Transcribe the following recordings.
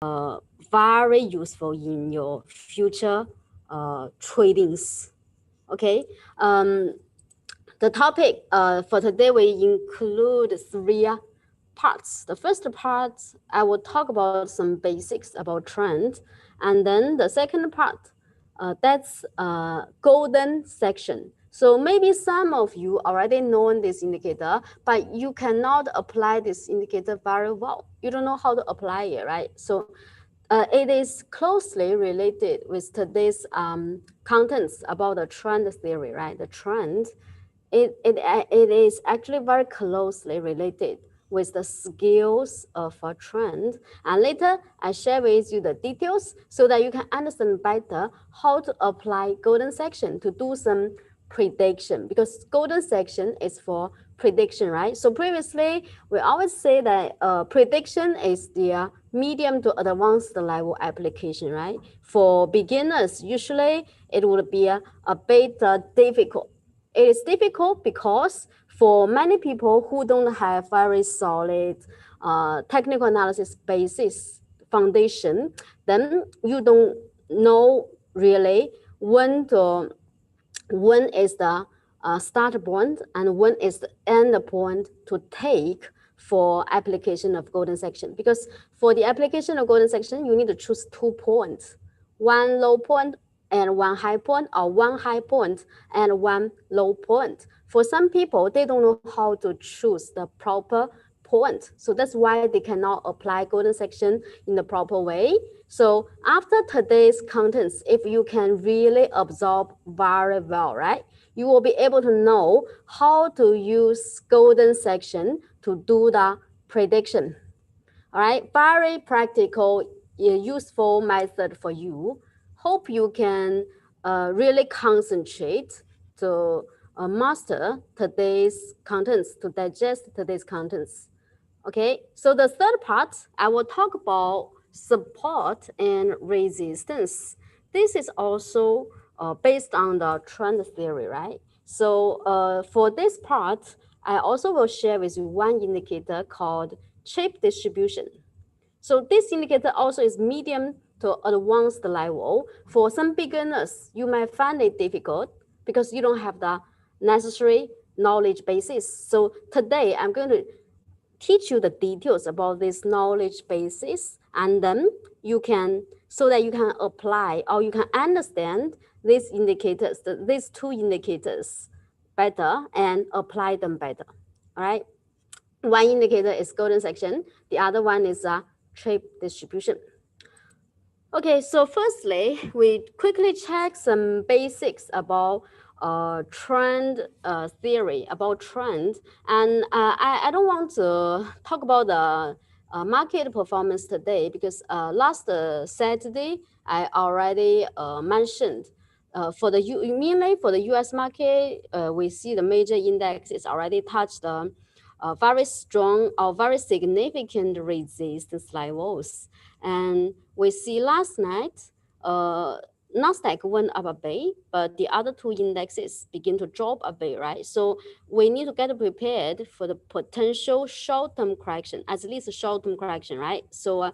very useful in your future tradings. Okay. The topic for today will include three parts. The first part, I will talk about some basics about trend. And then the second part, that's golden section. So maybe some of you already know this indicator, but you cannot apply this indicator very well. You don't know how to apply it, right? So it is closely related with today's contents about the trend theory, right? The trend, it is actually very closely related with the skills of a trend. And later, I share with you the details so that you can understand better how to apply golden section to do some prediction, because golden section is for prediction, right? So previously, we always say that prediction is the medium to advanced level application, right? For beginners, usually it would be a bit difficult. It is difficult because for many people who don't have very solid technical analysis basis foundation, then you don't know really when is the start point and when is the end point to take for application of golden section. Because for the application of golden section, you need to choose 2 points, one low point and one high point, or one high point and one low point. For some people, they don't know how to choose the proper point. So that's why they cannot apply golden section in the proper way. So after today's contents, if you can really absorb very well, right, you will be able to know how to use golden section to do the prediction. All right, very practical, useful method for you. Hope you can really concentrate to master today's contents, to digest today's contents. Okay, so the third part, I will talk about support and resistance. This is also based on the trend theory, right? So for this part, I also will share with you one indicator called chip distribution. So this indicator also is medium to advanced level. For some beginners, you might find it difficult because you don't have the necessary knowledge basis. So today I'm going to teach you the details about this knowledge basis, and then you can, so that you can apply or you can understand these indicators, these 2 indicators better and apply them better. All right. One indicator is golden section. The other one is chip distribution. Okay, so firstly, we quickly check some basics about trend theory, about trend. And I don't want to talk about the market performance today because last Saturday, I already mentioned mainly for the US market, we see the major index is already touched the very strong or very significant resistance levels. And we see last night, Nasdaq went up a bit, but the other 2 indexes begin to drop a bit, right? So we need to get prepared for the potential short-term correction, at least a short-term correction, right? So,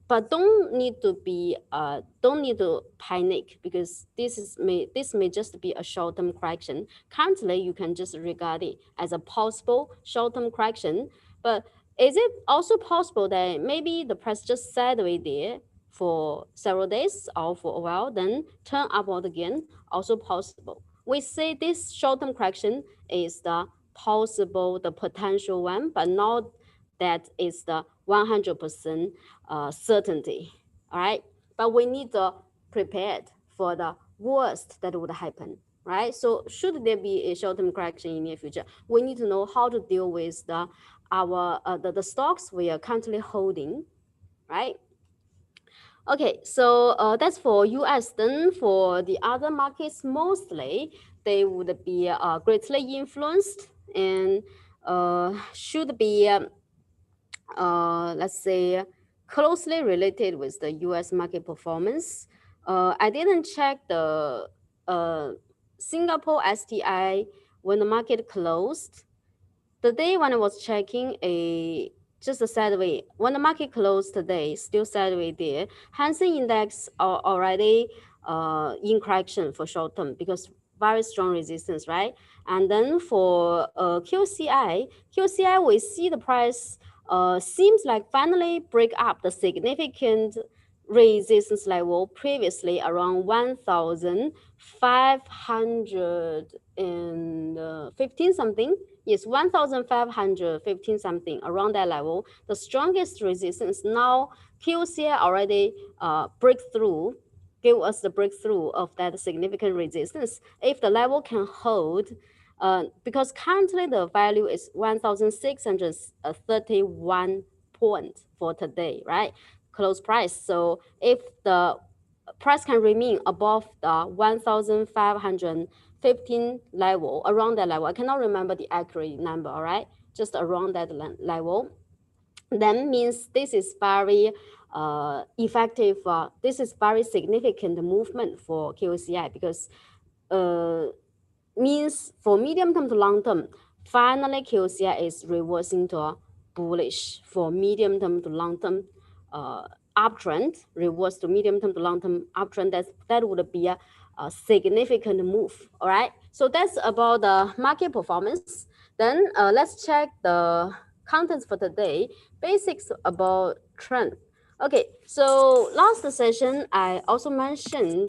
but don't need to panic because this may just be a short-term correction. Currently, you can just regard it as a possible short-term correction, but is it also possible that maybe the price just sideways there for several days or for a while, then turn upward again? Also possible. We say this short-term correction is the possible, the potential one, but not that is the 100% certainty. All right, but we need to prepare for the worst that would happen. Right, so should there be a short-term correction in the near future, we need to know how to deal with the stocks we are currently holding, right? Okay, so that's for US. Then for the other markets, mostly they would be greatly influenced and should be, let's say, closely related with the US market performance. I didn't check the Singapore STI when the market closed. The day when I was checking, just a sideways. When the market closed today, still sideways there. Hang Seng Index are already in correction for short term because very strong resistance, right? And then for QCI, we see the price seems like finally break up the significant resistance level previously around 1,515 something. Yes, 1,515 something around that level. The strongest resistance now QCI already breakthrough give us the breakthrough of that significant resistance. If the level can hold, because currently the value is 1,631 point for today, right? Close price. So if the price can remain above the 1,515 level, around that level, I cannot remember the accurate number, all right? Just around that level, then means this is very effective. This is very significant movement for QCI because uh, means for medium term to long term, finally QCI is reversing to a bullish for medium term to long term uptrend, reverse to medium term to long term uptrend. That would be a significant move. All right. So that's about the market performance. Then let's check the contents for today. Basics about trend. Okay. So last session I also mentioned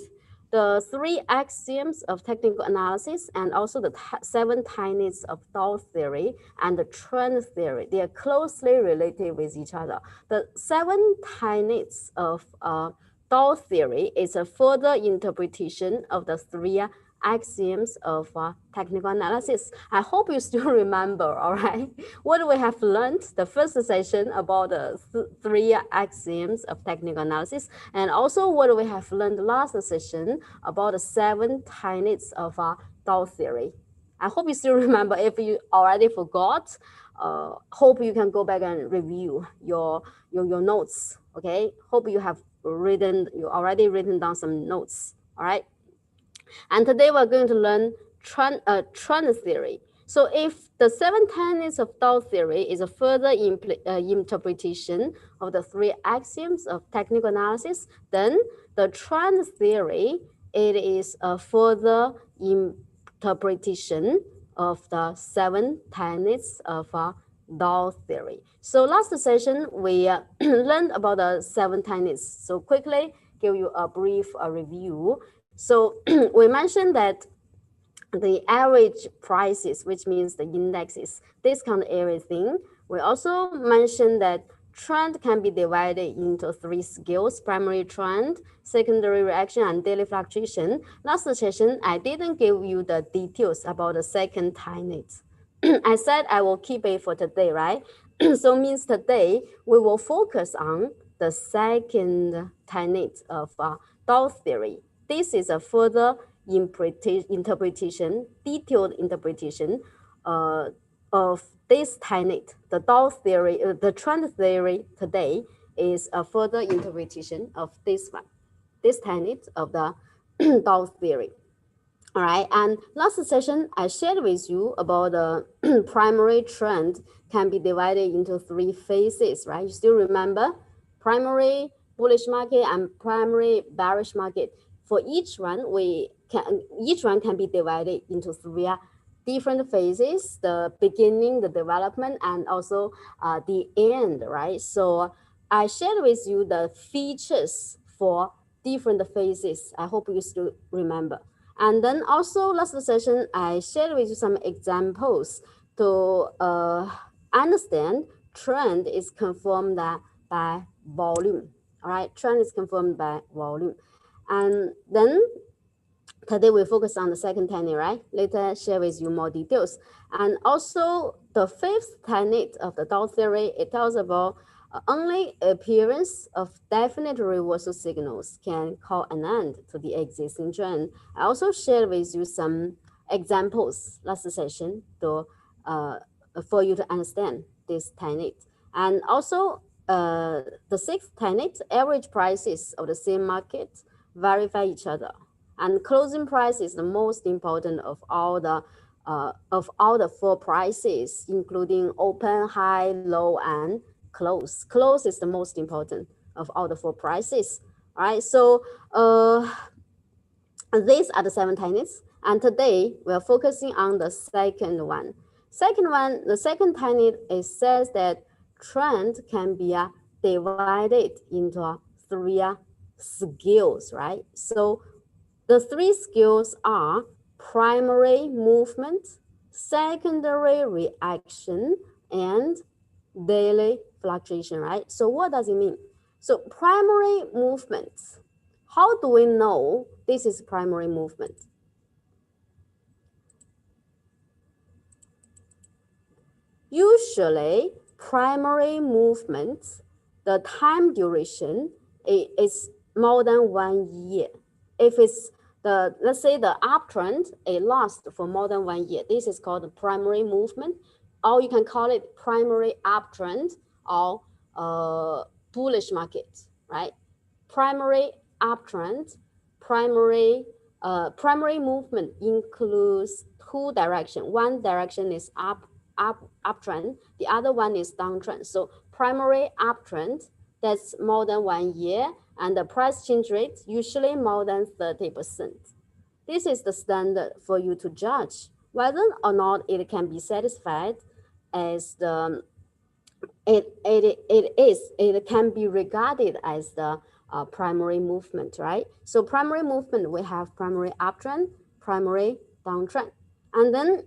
the three axioms of technical analysis and also the seven tenets of Dow theory and the trend theory. They are closely related with each other. The seven tenets of Dow theory is a further interpretation of the three axioms of technical analysis. I hope you still remember, all right? What we have learned the first session about the three axioms of technical analysis, and also what we have learned last session about the seven tenets of Dow theory. I hope you still remember. If you already forgot, hope you can go back and review your notes. Okay, hope you have already written down some notes. All right. And today we're going to learn trend theory. So if the seven tenets of Dow theory is a further interpretation of the three axioms of technical analysis, then the trend theory, it is a further interpretation of the seven tenets of Dow theory. So last session, we learned about the seven tenets. So quickly give you a brief review. So we mentioned that the average prices, which means the indexes, discount everything. We also mentioned that trend can be divided into three scales: primary trend, secondary reaction, and daily fluctuation. Last session, I didn't give you the details about the second tenet. I said I will keep it for today, right? So means today we will focus on the second tenet of Dow theory. This is a further interpretation, detailed interpretation of this tenet. The Dow theory, the trend theory today is a further interpretation of this one, this tenet of the Dow theory. All right, and last session I shared with you about the primary trend can be divided into three phases, right? You still remember primary bullish market and primary bearish market. For each one, each one can be divided into three different phases: the beginning, the development, and also the end, right? So I shared with you the features for different phases. I hope you still remember. And then also last session, I shared with you some examples to understand trend is confirmed by volume. All right, trend is confirmed by volume. And then today we focus on the second tenet, right? Later share with you more details. And also the fifth tenet of the Dow theory, it tells about only appearance of definite reversal signals can call an end to the existing trend. I also shared with you some examples last session to for you to understand this tenet. And also the sixth tenet, average prices of the same market verify each other. And closing price is the most important of all the four prices, including open, high, low, and close. Close is the most important of all the 4 prices. All right, so these are the 7 techniques, and today we are focusing on the second one. The second technique, it says that trend can be divided into 3 skills, right? So the 3 skills are primary movement, secondary reaction, and daily fluctuation, right? So what does it mean? So primary movement, how do we know this is primary movement? Usually, primary movement, the time duration is more than 1 year. If it's let's say the uptrend, it lasts for more than 1 year. This is called the primary movement, or you can call it primary uptrend or bullish market, right? Primary uptrend, primary movement includes 2 directions. One direction is uptrend, the other one is downtrend. So primary uptrend, that's more than 1 year, and the price change rate usually more than 30%. This is the standard for you to judge whether or not it can be satisfied as the it can be regarded as the primary movement, right? So primary movement, we have primary uptrend, primary downtrend. And then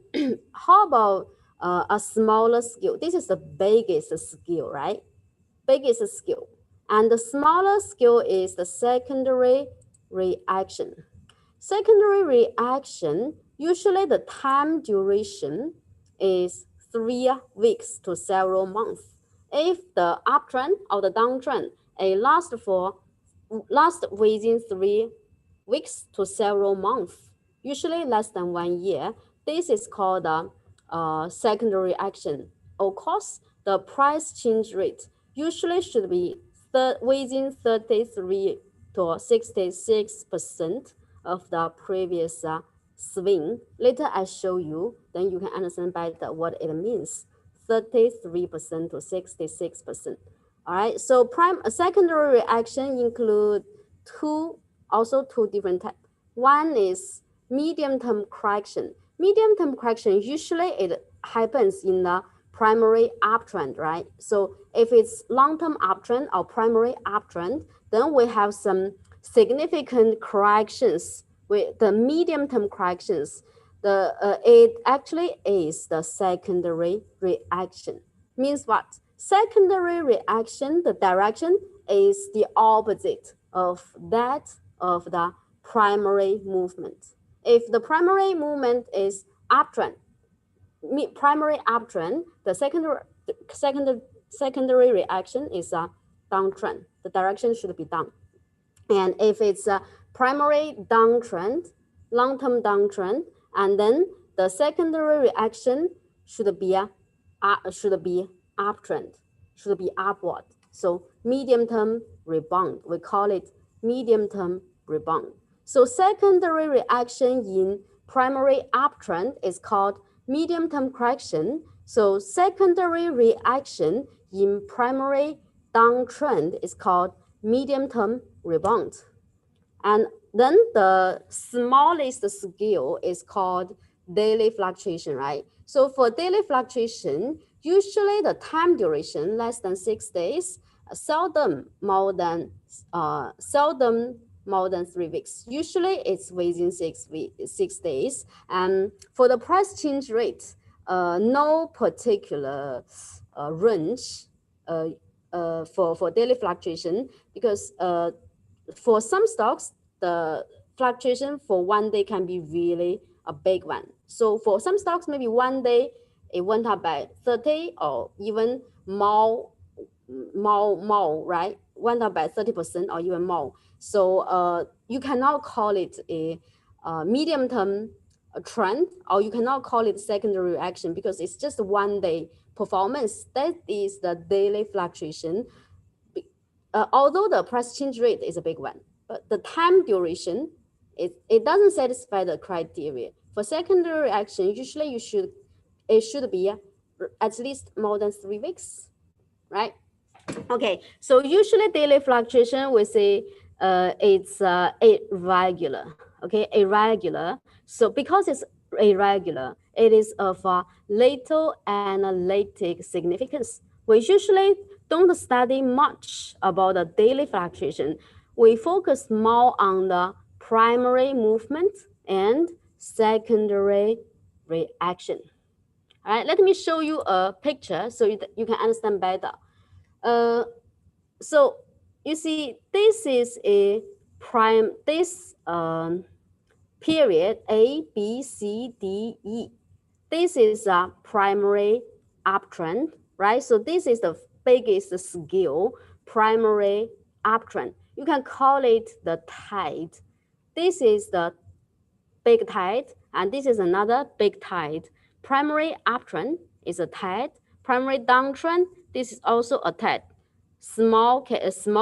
how about a smaller scale? This is the biggest scale, right? Biggest scale. And the smaller scale is the secondary reaction. Secondary reaction, usually the time duration is 3 weeks to several months. If the uptrend or the downtrend, it lasts within 3 weeks to several months, usually less than 1 year, this is called secondary reaction. Of course, the price change rate usually should be within 33 to 66% of the previous swing. Later I show you, then you can understand better what it means. 33% to 66%. All right, so secondary reaction include two different types. One is medium-term correction. Medium-term correction, usually it happens in the primary uptrend, right? So if it's long-term uptrend or primary uptrend, then we have some significant corrections with the medium-term corrections. It actually is the secondary reaction. Means what? Secondary reaction, the direction is the opposite of that of the primary movement. If the primary movement is uptrend, primary uptrend, the secondary reaction is a downtrend. The direction should be down. And if it's a primary downtrend, long-term downtrend, and then the secondary reaction should be uptrend, should be upward. So medium-term rebound, we call it medium-term rebound. So secondary reaction in primary uptrend is called medium-term correction. So secondary reaction in primary downtrend is called medium-term rebound. And then the smallest scale is called daily fluctuation, right? So for daily fluctuation, usually the time duration less than 6 days, seldom more than 3 weeks. Usually it's within 6 days. And for the price change rate, no particular range for daily fluctuation, because for some stocks, the fluctuation for 1 day can be really a big one. So for some stocks, maybe 1 day it went up by 30 or even more, right? Went up by 30% or even more. So you cannot call it a medium-term trend, or you cannot call it secondary reaction, because it's just 1 day performance. That is the daily fluctuation. Although the price change rate is a big one, but the time duration, it doesn't satisfy the criteria. For secondary reaction, usually it should be at least more than 3 weeks, right? Okay, so usually daily fluctuation we say it's irregular. Okay, irregular. So because it's irregular, it is of little analytic significance. We usually don't study much about the daily fluctuation. We focus more on the primary movement and secondary reaction. All right, let me show you a picture so you can understand better. Uh, so you see, this is a this period A, B, C, D, E. This is a primary uptrend, right? So this is the biggest scale, primary uptrend. You can call it the tide. This is the big tide, and this is another big tide. Primary uptrend is a tide. Primary downtrend, this is also a tide. Small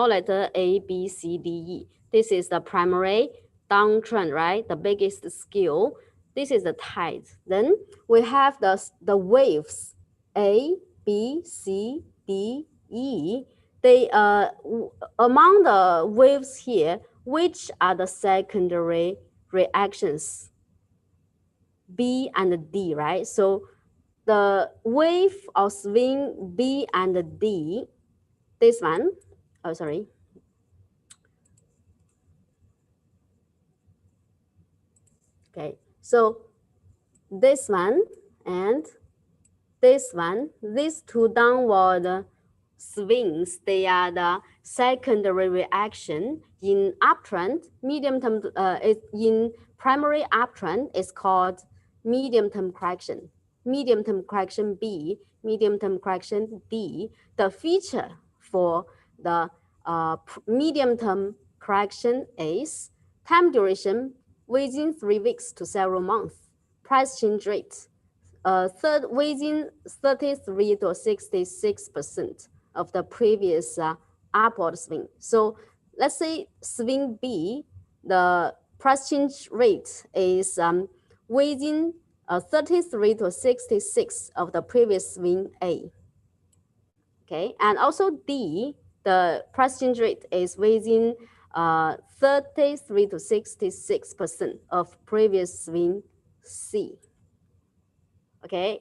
letter A, B, C, D, E. This is the primary downtrend, right? The biggest scale. This is the tide. Then we have the waves A, B, C, D, E. They among the waves here, which are the secondary reactions? B and D, right? So the wave of swing B and D, this one, oh, sorry. Okay, so this one and this one, these two downward swings, they are the secondary reaction. In uptrend, medium term, in primary uptrend is called medium term correction. Medium term correction B, medium term correction D. The feature for the medium term correction is time duration within 3 weeks to several months, price change rate within 33 to 66% of the previous upward swing. So let's say swing B, the price change rate is within 33 to 66 of the previous swing A. Okay, and also D, the price change rate is within 33 to 66% of previous swing C. Okay,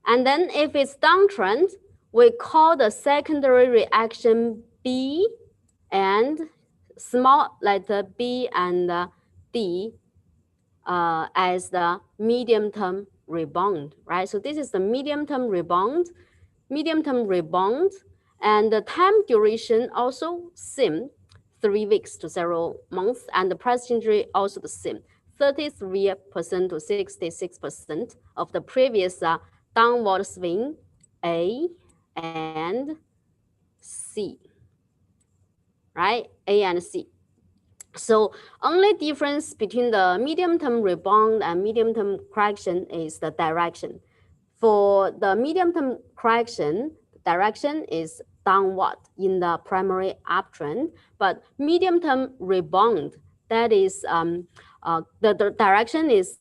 and then if it's downtrend, we call the secondary reaction B and small letter B and D as the medium-term rebound, right? So this is the medium-term rebound, and the time duration also same, 3 weeks to several months, and the price change rate also the same, 33% to 66% of the previous downward swing A and C, right? A and C. So only difference between the medium-term rebound and medium-term correction is the direction. For the medium-term correction, direction is downward in the primary uptrend, but medium-term rebound, that is the direction is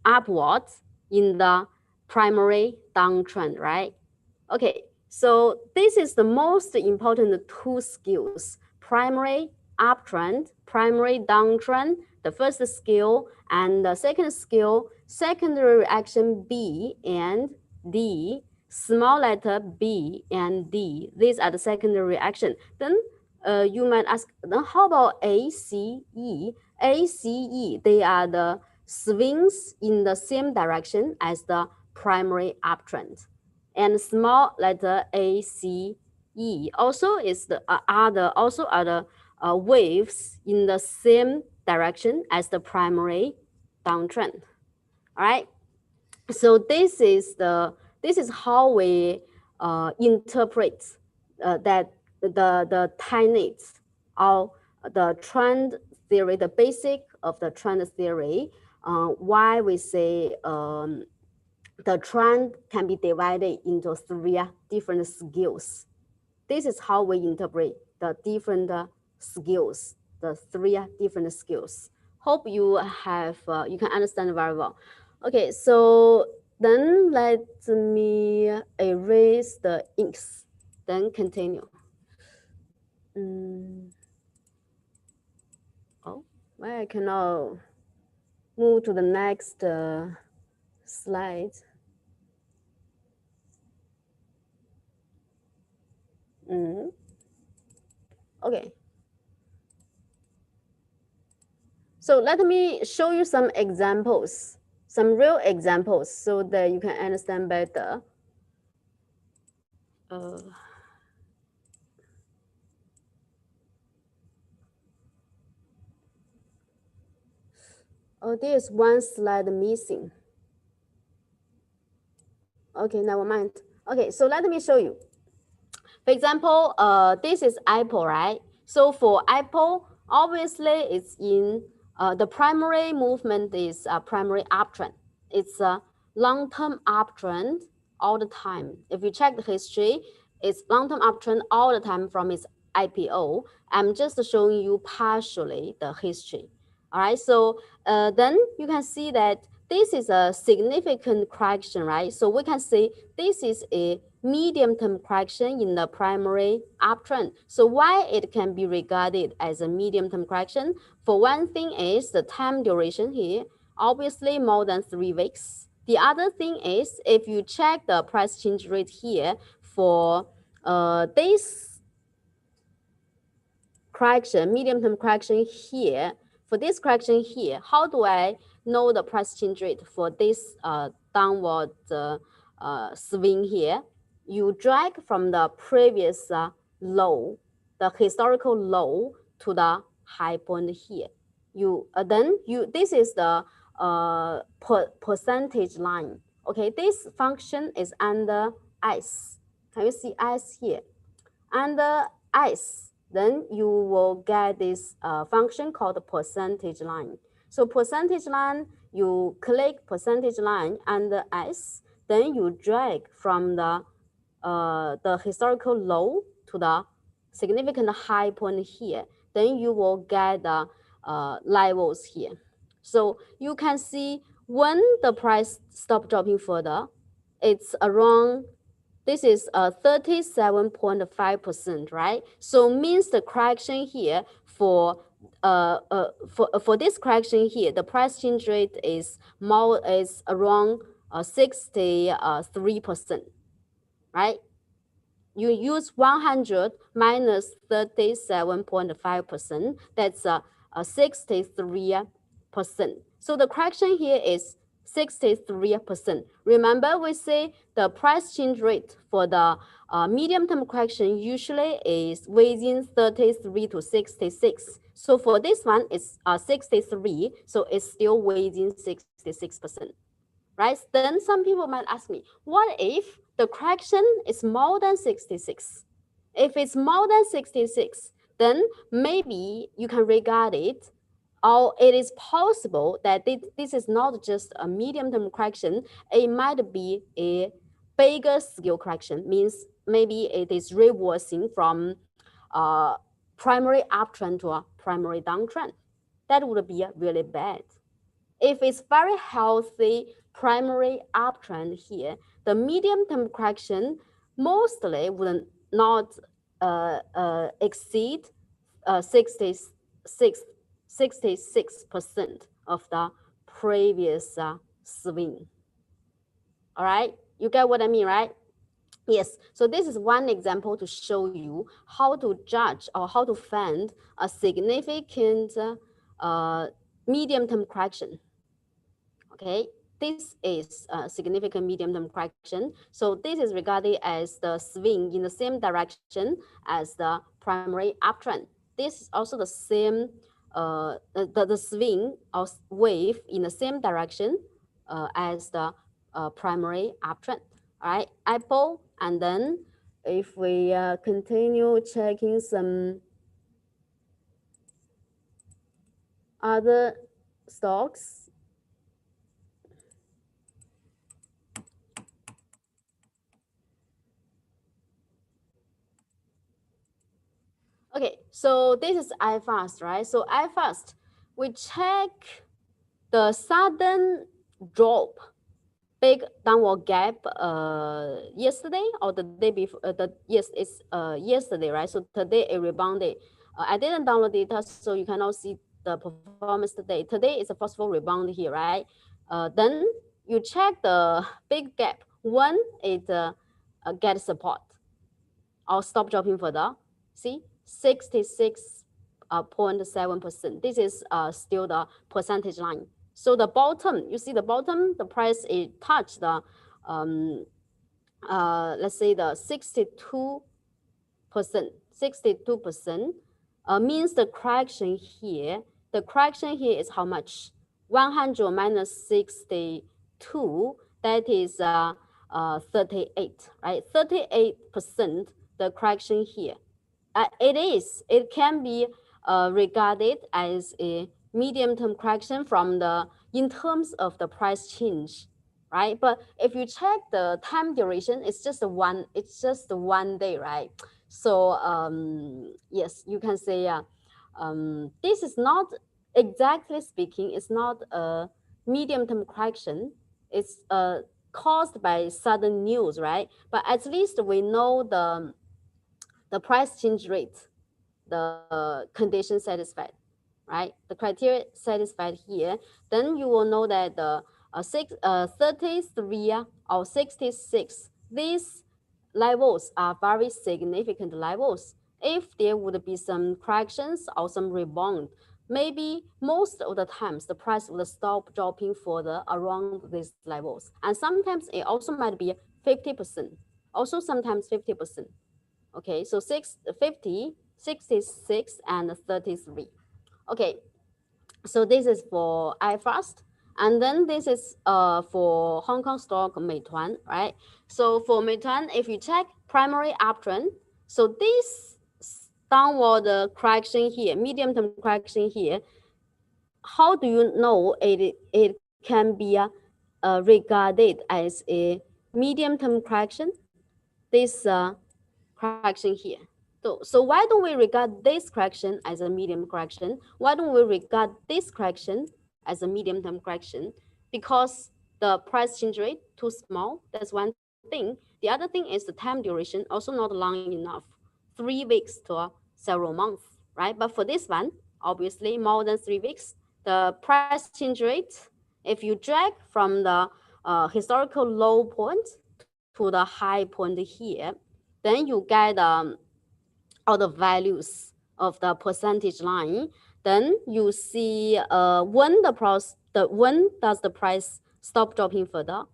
upward in the primary downtrend, right? Okay, so this is the most important two skills: primary uptrend, primary downtrend, the first skill, and the second skill, secondary reaction B and D, small letter B and D. These are the secondary reaction. Then you might ask, how about A, C, E? A, C, E, they are the swings in the same direction as the primary uptrend. And small letter A, C, E also is the are the waves in the same direction as the primary downtrend. All right. So this is how we interpret that the tenets of the trend theory, the basic of the trend theory. Why we say the trend can be divided into 3 different skills. This is how we interpret the different skills, the 3 different skills. Hope you have you can understand very well. Okay, so then let me erase the inks. then continue. Oh, why I cannot move to the next slide? Okay. So let me show you some examples, some real examples, so that you can understand better. Oh, there's one slide missing. Okay, never mind. Okay, so let me show you. For example, this is Apple, right? So for Apple, obviously it's in the primary movement is a primary uptrend. It's a long-term uptrend all the time. If you check the history, it's long-term uptrend all the time from its IPO. I'm just showing you partially the history. All right, so then you can see that this is a significant correction, right? So we can say this is a medium-term correction in the primary uptrend. So why it can be regarded as a medium-term correction? For one thing is the time duration here, obviously more than 3 weeks. The other thing is if you check the price change rate here for this correction, medium-term correction here, for this correction here, how do I know the price change rate for this downward swing here? You drag from the previous low, the historical low, to the high point here. This is the percentage line. Okay, this function is under S. Can you see S here? Under S, then you will get this function called the percentage line. So percentage line, you click percentage line under S, then you drag from the historical low to the significant high point here. Then you will get the levels here. So you can see when the price stop dropping further, it's around, this is 37.5%, right? So means the correction here for this correction here, the price change rate is around 63%, right? You use 100 minus 37.5%, that's 63%. So the correction here is 63%. Remember, we say the price change rate for the medium-term correction usually is within 33 to 66. So for this one, it's 63, so it's still within 66%. Right? Then some people might ask me, what if the correction is more than 66? If it's more than 66, then maybe you can regard it, or it is possible that this is not just a medium-term correction, it might be a bigger scale correction, means maybe it is reversing from primary uptrend to a primary downtrend. That would be really bad. If it's very healthy primary uptrend here, the medium-term correction mostly would not exceed 66% of the previous swing. All right, you get what I mean, right? Yes, so this is one example to show you how to judge or how to find a significant medium-term correction. Okay, this is a significant medium-term correction. So this is regarded as the swing in the same direction as the primary uptrend. This is also the same, the swing or wave in the same direction as the primary uptrend. All right, Apple, and then if we continue checking some other stocks. Okay, so this is iFast, right? So iFast, we check the sudden drop big downward gap yesterday or the day before. Yes, it's yesterday, right? So today it rebounded. I didn't download data, so you cannot see the performance today. Today is a forceful rebound here, right? Then you check the big gap when it gets support or stop dropping further. See, 66.7%. This is still the percentage line. So the bottom, you see the bottom, the price it touched the let's say the 62%. 62% means the correction here. The correction here is how much? 100 minus 62. That is 38, right? 38%. The correction here. It can be regarded as a medium-term correction from the in terms of the price change, right? But if you check the time duration, it's just one day, right? So yes, you can say this is not exactly speaking, it's not a medium-term correction. It's caused by sudden news, right? But at least we know the price change rate, the condition satisfied, right? The criteria satisfied here, then you will know that the 33 or 66, these levels are very significant levels. If there would be some corrections or some rebound, maybe most of the times the price will stop dropping further around these levels. And sometimes it also might be 50%, also sometimes 50%. Okay, so 50, 66, and 33. Okay, so this is for iFast. And then this is for Hong Kong stock Meituan, right? So for Meituan, if you check primary uptrend, so this downward correction here, medium-term correction here, how do you know it can be regarded as a medium-term correction? This correction here. So why don't we regard this correction as a medium correction? Why don't we regard this correction as a medium-term correction? Because the price change rate too small. That's one thing. The other thing is the time duration also not long enough, 3 weeks to several months, right? But for this one, obviously more than 3 weeks, the price change rate, if you drag from the historical low point to the high point here, then you get all the values of the percentage line. Then you see when does the price stop dropping further?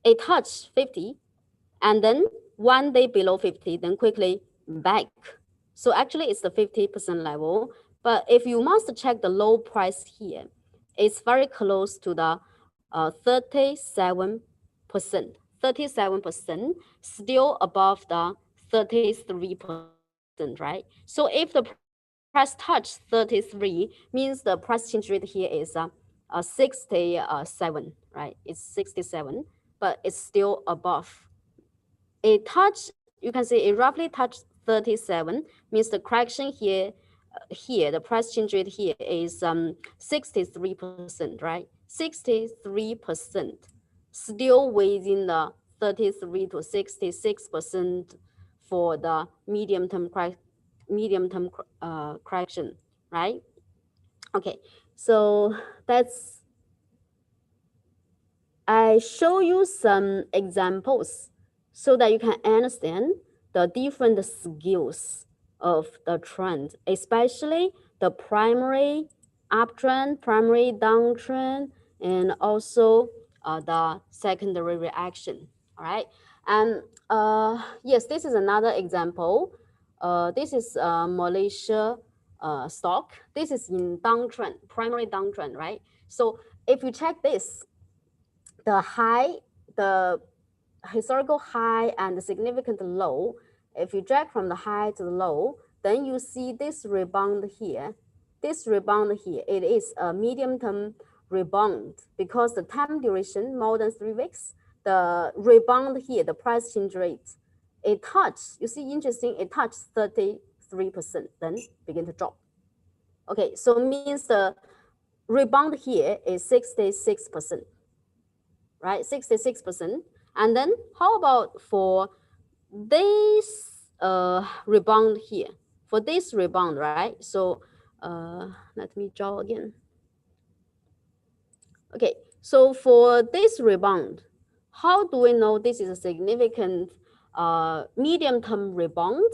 It touched 50, and then 1 day below 50, then quickly back. So actually it's the 50% level. But if you must check the low price here, it's very close to the 37%. 37%, still above the 33%, right? So if the price touch 33, means the price change rate here is 67, right? It's 67, but it's still above. It touch, you can say it roughly touched 37, means the correction here, the price change rate here is 63%, right? 63%, still within the 33 to 66% for the medium-term correction, right? Okay, so that's, I show you some examples so that you can understand the different skills of the trend, especially the primary uptrend, primary downtrend, and also the secondary reaction. All right, and yes, this is another example. This is Malaysia stock. This is in downtrend, primary downtrend, right? So if you check this, the high, the historical high and the significant low, if you drag from the high to the low, then you see this rebound here. This rebound here, it is a medium-term rebound because the time duration more than 3 weeks. The rebound here, the price change rate, it touched, you see, interesting, it touched 33%, then begin to drop. Okay, so means the rebound here is 66%. right? 66%. And then how about for this rebound here? For this rebound, right? So let me draw again. Okay, so for this rebound, how do we know this is a significant medium-term rebound?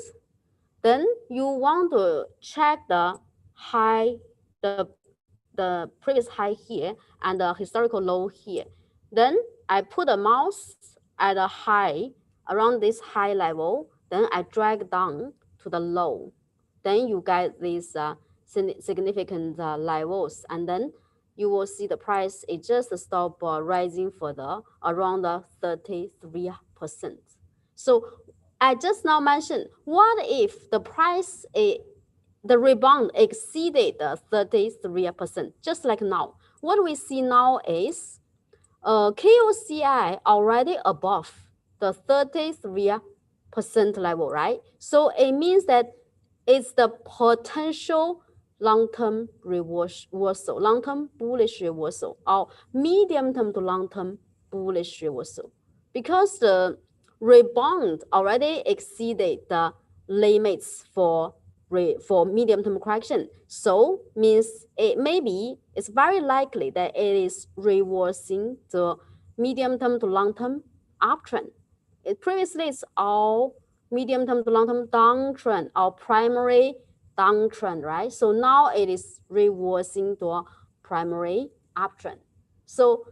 Then you want to check the high, the previous high here and the historical low here. Then I put a mouse at a high around this high level. Then I drag down to the low. Then you get these significant levels, and then you will see the price it just stop rising further around the 33%. So I just now mentioned, what if the price, the rebound exceeded the 33%, just like now? What we see now is KOCI already above the 33% level, right? So it means that it's the potential long-term reversal, long-term bullish reversal, or medium-term to long-term bullish reversal. Because the rebound already exceeded the limits for medium-term correction. So means it's very likely that it is reversing the medium-term to long-term uptrend. Previously it's all medium-term to long-term downtrend, or primary downtrend, right? So now it is reversing to a primary uptrend. So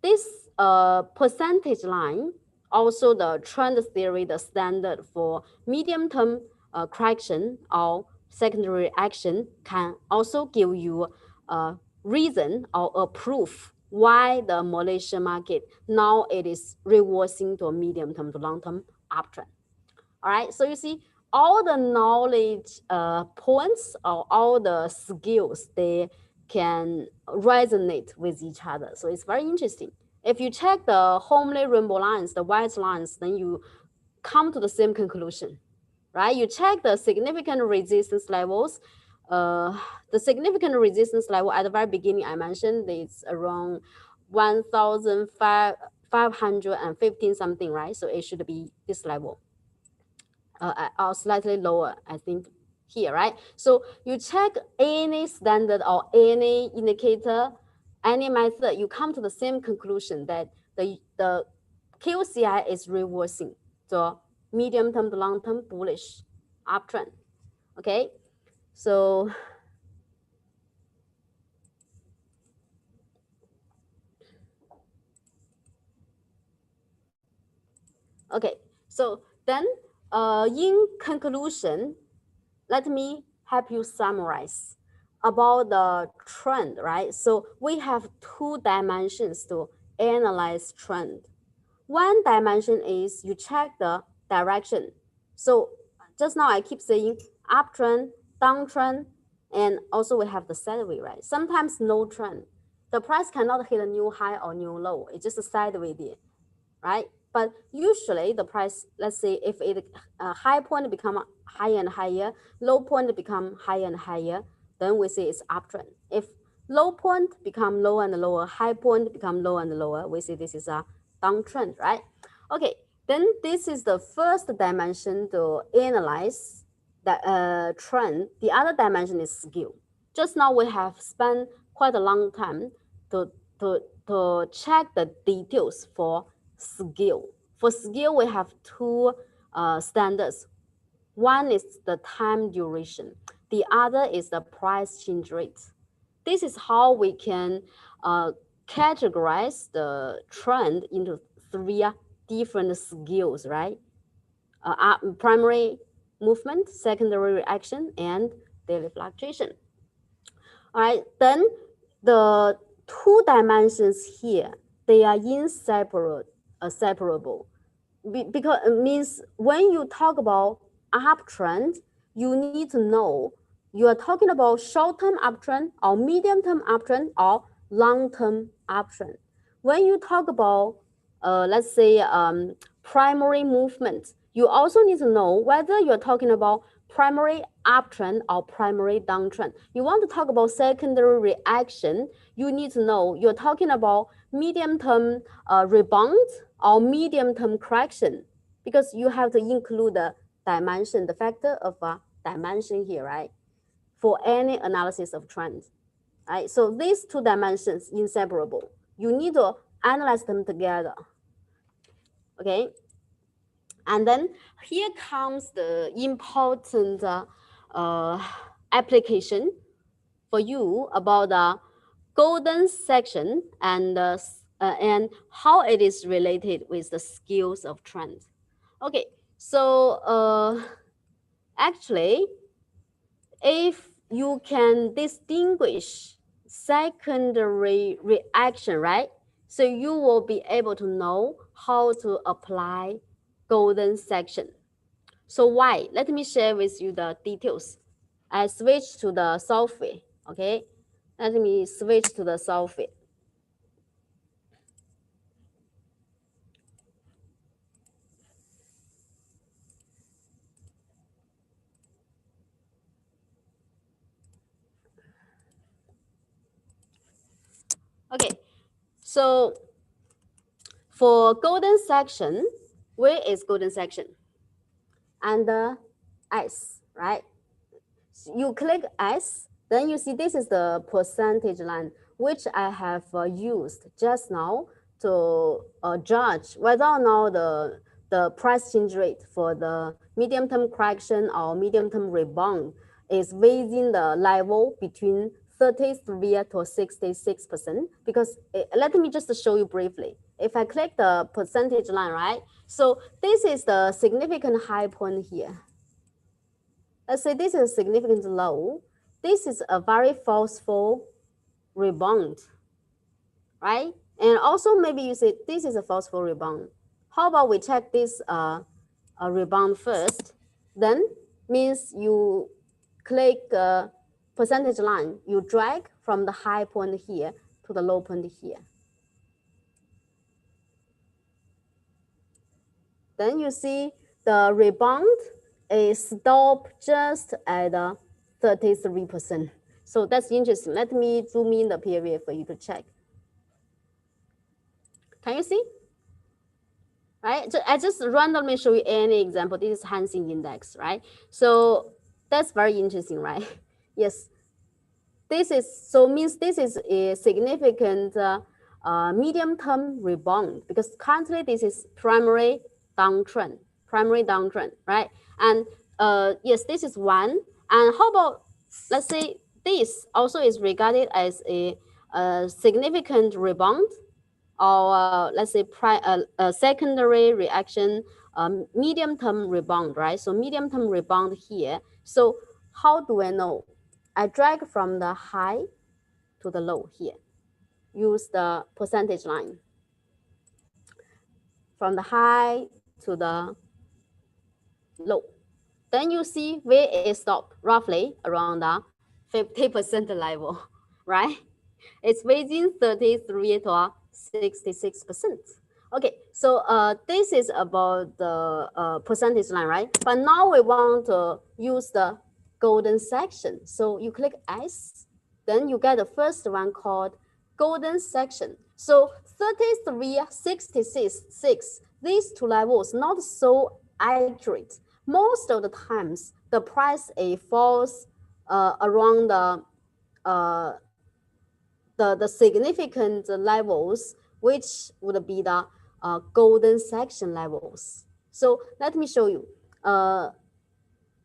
this percentage line, also the trend theory, the standard for medium-term correction or secondary action, can also give you a reason or a proof why the Malaysian market now it is reversing to a medium-term to long-term uptrend. All right, so you see all the knowledge points or all the skills, they can resonate with each other. So it's very interesting. If you check the homely rainbow lines, the white lines, then you come to the same conclusion, right? You check the significant resistance levels. The significant resistance level at the very beginning, I mentioned it's around 1,515 something, right? So it should be this level. Or slightly lower, I think here, right? So you check any standard or any indicator, any method, you come to the same conclusion that the QCI is reversing the medium-term to long-term bullish uptrend. Okay, so okay, so then in conclusion, let me help you summarize about the trend, right? So we have two dimensions to analyze trend. One dimension is you check the direction. So just now I keep saying uptrend, downtrend, and also we have the sideways, right? Sometimes no trend. The price cannot hit a new high or new low. It's just a sideways there, right? But usually the price, let's say if it high point become higher and higher, low point become higher and higher, then we say it's uptrend. If low point become lower and lower, high point become lower and lower, we say this is a downtrend, right? Okay, then this is the first dimension to analyze the trend. The other dimension is skill. Just now we have spent quite a long time to check the details for skill. For skill, we have two standards. One is the time duration. The other is the price change rate. This is how we can categorize the trend into three different skills, right? Primary movement, secondary reaction, and daily fluctuation. All right, then the two dimensions here, they are inseparable. Because it means when you talk about uptrend, you need to know you are talking about short-term uptrend or medium-term uptrend or long-term uptrend. When you talk about, let's say, primary movement, you also need to know whether you're talking about primary uptrend or primary downtrend. You want to talk about secondary reaction, you need to know you're talking about medium-term rebound or medium-term correction, because you have to include the dimension, the factor of dimension here, right? For any analysis of trends, right? So these two dimensions inseparable. You need to analyze them together, okay? And then here comes the important application for you about the golden section and how it is related with the skills of trend. Okay, so actually, if you can distinguish secondary reaction, right? So you will be able to know how to apply golden section. So why? Let me share with you the details. I switch to the software, okay? Let me switch to the software. Okay, so for golden section, where is golden section? Under S, right? You click S, then you see this is the percentage line, which I have used just now to judge whether or not the price change rate for the medium-term correction or medium-term rebound is within the level between 33 to 66%. Because let me just show you briefly. If I click the percentage line, right? So this is the significant high point here. Let's say this is a significant low. This is a very forceful rebound, right? And also maybe you say this is a forceful rebound. How about we check this rebound first? Then means you click percentage line, you drag from the high point here to the low point here. Then you see the rebound is stopped just at 33%. So that's interesting. Let me zoom in the period for you to check. Can you see? Right? So I just randomly show you any example. This is Hansing index, right? So that's very interesting, right? Yes. This is, so means this is a significant medium-term rebound, because currently this is primary downtrend, right? And yes, this is one. And how about, let's say this also is regarded as a significant rebound, or let's say secondary reaction, medium-term rebound, right? So medium-term rebound here. So how do I know? I drag from the high to the low here. Use the percentage line. From the high to the low. Then you see where it stopped, roughly around the 50% level, right? It's within 33 to 66%. Okay, so this is about the percentage line, right? But now we want to use the golden section. So you click S, then you get the first one called golden section. So 33, 66, these two levels not so accurate. Most of the times, the price falls around the significant levels, which would be the golden section levels. So let me show you.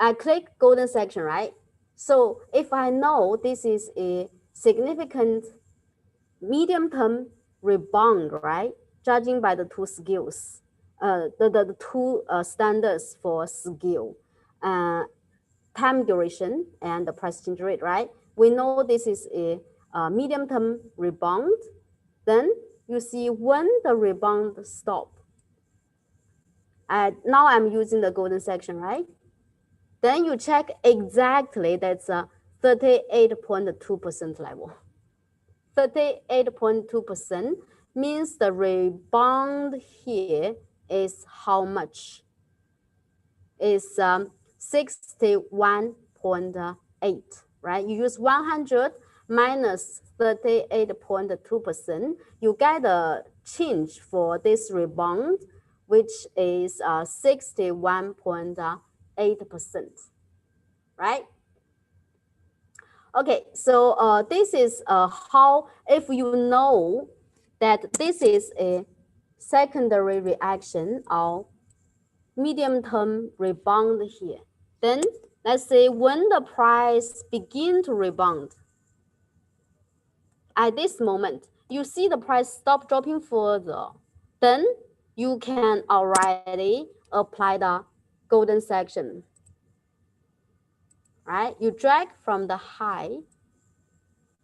I click golden section, right? So if I know this is a significant medium-term rebound, right? Judging by the two skills, the two standards for skill, time duration and the price change rate, right? We know this is a medium-term rebound. Then you see when the rebound stop. Now I'm using the golden section, right? Then you check exactly that's a 38.2% level. 38.2% means the rebound here is how much? Is 61.8, right? You use 100 minus 38.2%. You get a change for this rebound, which is 61.8%, right? Okay, so this is how, if you know that this is a secondary reaction or medium-term rebound here, then let's say when the price begin to rebound, at this moment, you see the price stop dropping further, then you can already apply the golden section, right? You drag from the high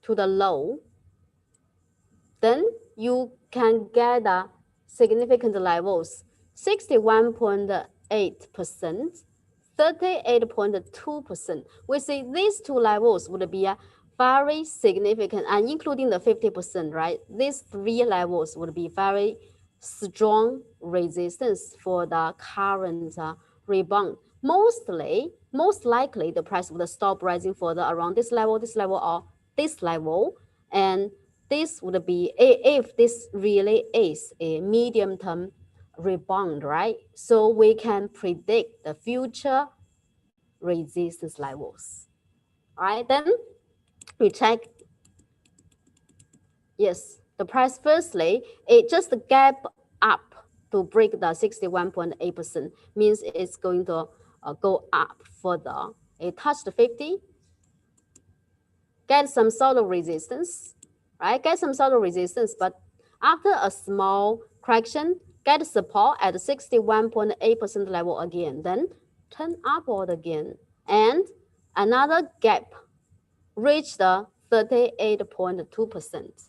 to the low, then you can get the significant levels, 61.8%, 38.2%. We say these two levels would be very significant, and including the 50%, right? These three levels would be very strong resistance for the current rebound. Most likely, the price would stop rising further around this level, or this level, and this would be, if this really is a medium-term rebound, right? So we can predict the future resistance levels. All right, then we check. Yes, the price firstly, it just gap up to break the 61.8%, means it's going to go up further. It touched 50, get some sort of resistance, right? Get some sort of resistance, but after a small correction, get support at 61.8% level again, then turn upward again, and another gap, reach the 38.2%.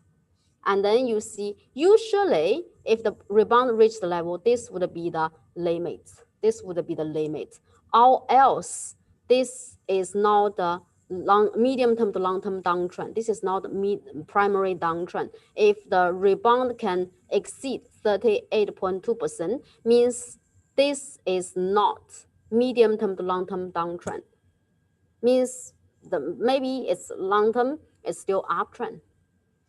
And then you see, usually, if the rebound reached the level, this would be the limit. This would be the limit. Or else, this is not the medium-term to long-term downtrend. This is not primary downtrend. If the rebound can exceed 38.2%, means this is not medium-term to long-term downtrend. Means maybe it's long-term, it's still uptrend.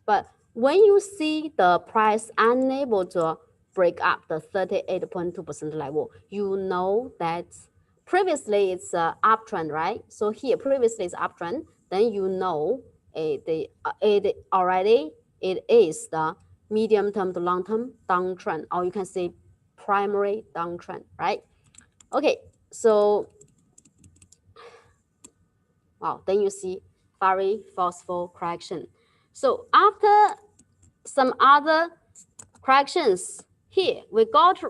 But when you see the price unable to break up the 38.2% level, you know that previously it's an uptrend, right? So here previously it's uptrend, then you know it is the medium term to long term downtrend, or you can say primary downtrend, right? Okay, so wow, then you see very forceful correction. So after some other corrections here, we got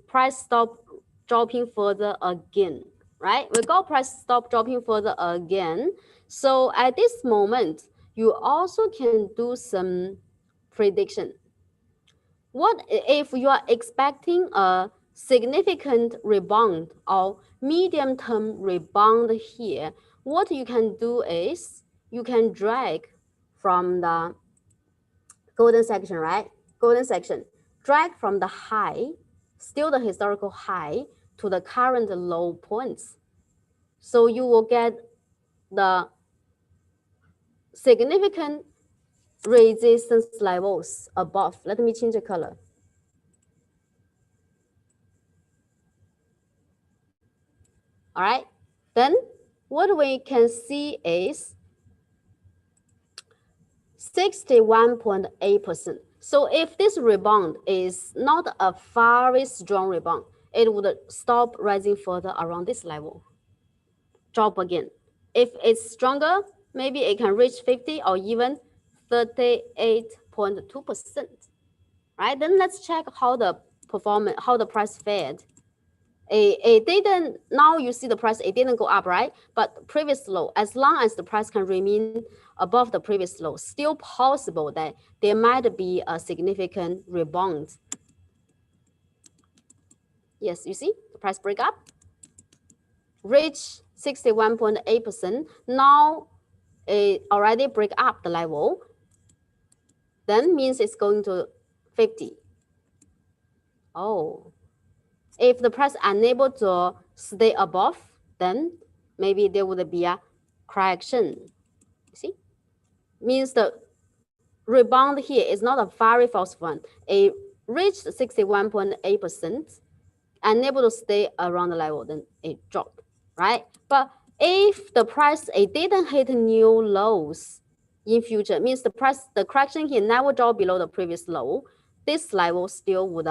price stop dropping further again, right? We got price stop dropping further again. So at this moment, you also can do some prediction. What if you are expecting a significant rebound or medium-term rebound here? What you can do is you can drag from the golden section, right? Golden section, drag from the high, still the historical high, to the current low points. So you will get the significant resistance levels above. Let me change the color. All right, then what we can see is 61.8%. So if this rebound is not a very strong rebound, it would stop rising further around this level, drop again. If it's stronger, maybe it can reach 50 or even 38.2%, right? Then let's check how the performance, how the price fared. It didn't, now you see the price, it didn't go up, right? But previous low, as long as the price can remain above the previous low, still possible that there might be a significant rebound. Yes, you see the price break up, reach 61.8%. Now it already break up the level, then means it's going to 50. Oh, if the price unable to stay above, then maybe there would be a correction. See, means the rebound here is not a very fast one. It reached 61.8%, unable to stay around the level, then it dropped, right? But if the price it didn't hit new lows in future, means the correction here never dropped below the previous low, this level still would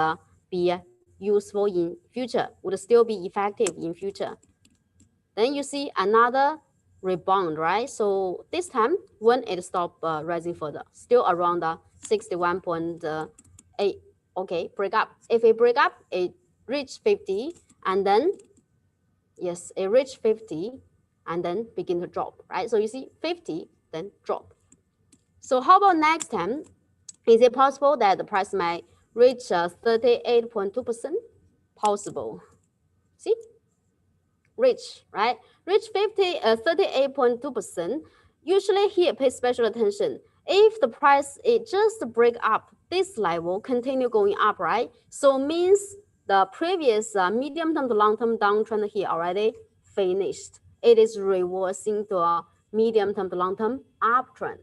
be useful in future, would still be effective in future. Then you see another rebound, right? So this time when it stopped rising further, still around the 61.8. Okay, break up. If it break up, it reach 50, and then yes, it reached 50 and then begin to drop, right? So you see 50, then drop. So how about next time? Is it possible that the price might reach 38.2%? Possible. See? Reach, right? Reach 38.2%. Usually here, pay special attention. If the price, it just break up this level, continue going up, right? So means the previous medium-term to long-term downtrend here already finished. It is reversing to a medium-term to long-term uptrend.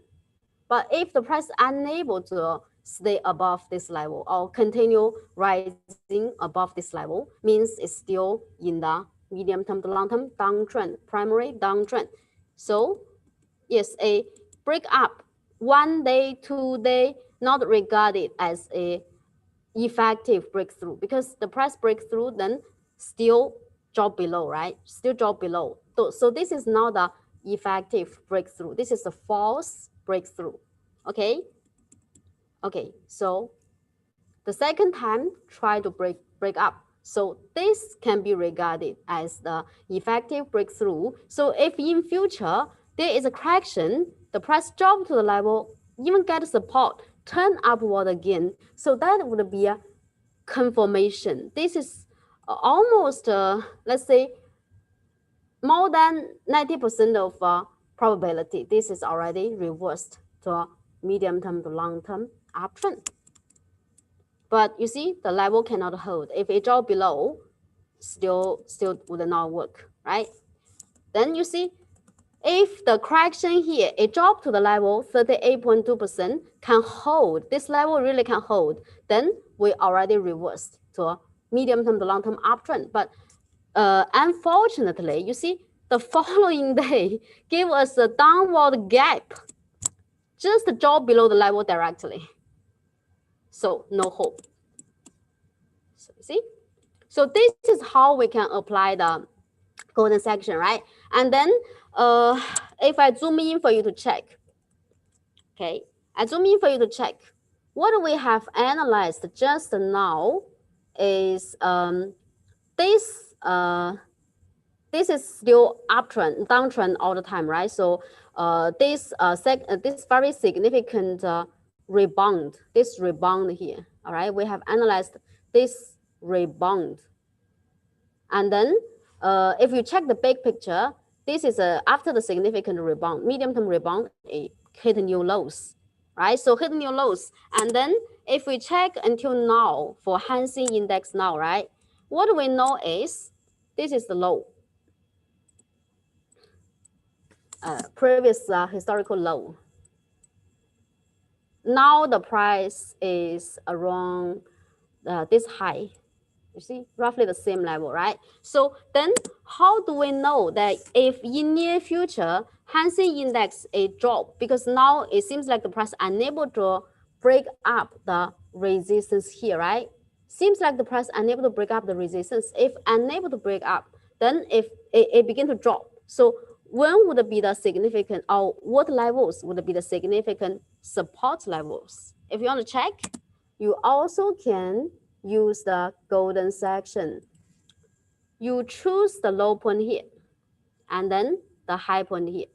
But if the price unable to stay above this level or continue rising above this level, means it's still in the medium-term to long-term downtrend, primary downtrend. So yes, a break up 1 day, 2 day, not regarded as a effective breakthrough, because the price breakthrough then still drop below, right? Still drop below. So this is not a effective breakthrough. This is a false breakthrough. Okay. Okay. So the second time, try to break up. So this can be regarded as the effective breakthrough. So if in future there is a correction, the price drop to the level, even get support, turn upward again. So that would be a confirmation. This is almost, let's say, more than 90% of probability. This is already reversed to a medium-term to long-term uptrend. But you see, the level cannot hold. If it drop below, still would not work, right? Then you see, if the correction here, it dropped to the level 38.2% can hold, this level really can hold, then we already reversed to a medium-term to long-term uptrend. But unfortunately, you see, the following day gave us a downward gap, just drop below the level directly. So no hope. So see? So this is how we can apply the golden section, right? And then if I zoom in for you to check, okay, I zoom in for you to check. What we have analyzed just now is this is still uptrend, downtrend all the time, right? So this very significant rebound, this rebound here, all right? We have analyzed this rebound. And then if you check the big picture, this is after the significant rebound, medium-term rebound, it hit new lows, right? So hit new lows. And then if we check until now for Hang Seng Index now, right? What we know is this is the low. Previous historical low. Now the price is around this high. You see, roughly the same level, right? So then how do we know that if in near future, Hang Seng Index a drop, because now it seems like the price unable to break up the resistance here, right? Seems like the price unable to break up the resistance. If unable to break up, then if it begin to drop. So when would be the significant, or what levels would be the significant support levels? If you want to check, you also can use the golden section. You choose the low point here, and then the high point here.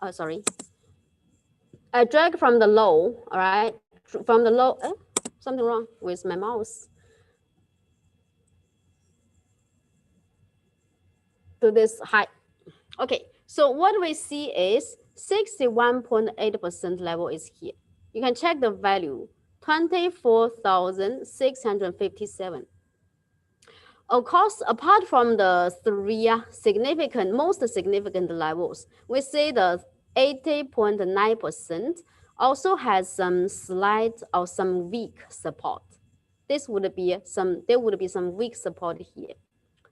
Oh, sorry. I drag from the low, all right? From the low, something wrong with my mouse. To this high. Okay, so what we see is 61.8% level is here. You can check the value, 24,657. Of course, apart from the three most significant levels, we say the 80.9% also has some slight or some weak support. There would be some weak support here.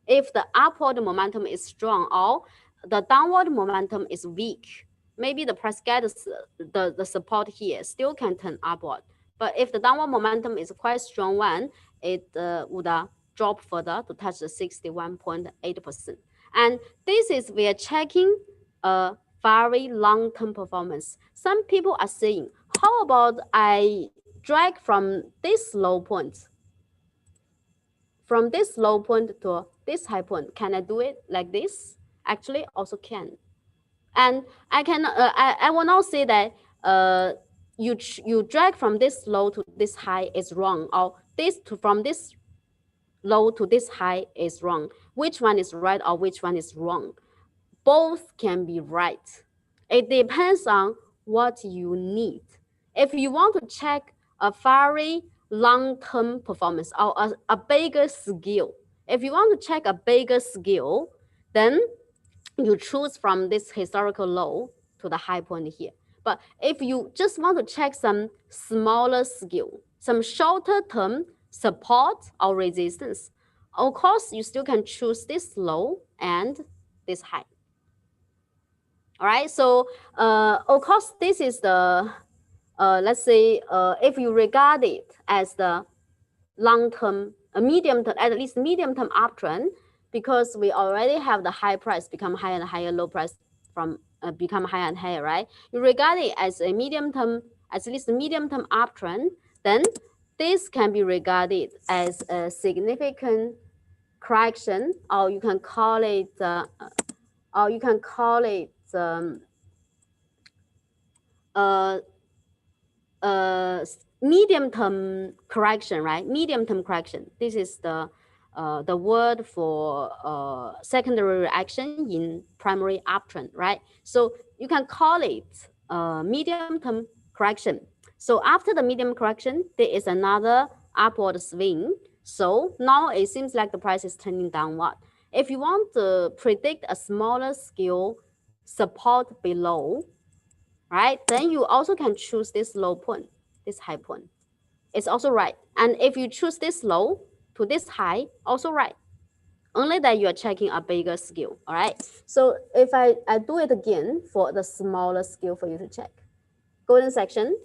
If the upward momentum is strong or the downward momentum is weak, maybe the price gets the support here still can turn upward. But if the downward momentum is quite strong one, it would drop further to touch the 61.8%. And this is we are checking a very long-term performance. Some people are saying, how about I drag from this low point to this high point? Can I do it like this? Actually, also can. And I can I will not say that you drag from this low to this high is wrong, or from this low to this high is wrong. Which one is right or which one is wrong? Both can be right. It depends on what you need. If you want to check a very long-term performance or a bigger scale, if you want to check a bigger scale, then you choose from this historical low to the high point here. But if you just want to check some smaller scale, some shorter term support or resistance, of course, you still can choose this low and this high. All right, so of course, this is the, let's say, if you regard it as the long-term, medium term, at least medium-term uptrend, because we already have the high price become higher and higher, low price from become higher and higher, right? You regard it as a medium-term, at least medium-term uptrend, then this can be regarded as a significant correction, or you can call it, medium-term correction, right? Medium-term correction. This is the word for secondary reaction in primary uptrend, right? So you can call it medium-term correction. So after the medium correction, there is another upward swing. So now it seems like the price is turning downward. If you want to predict a smaller scale support below, right, then you also can choose this low point, this high point. It's also right. And if you choose this low to this high, also right. Only that you are checking a bigger scale, all right? So if I do it again for the smaller scale for you to check. Golden section,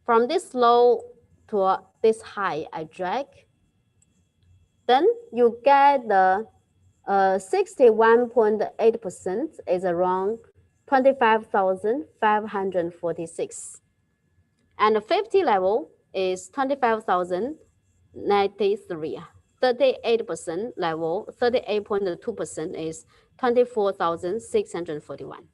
from this low to this high, I drag. Then you get the 61.8% is around 25,546. And the 50 level is 25,093. 38% level, 38.2% is 24,641. All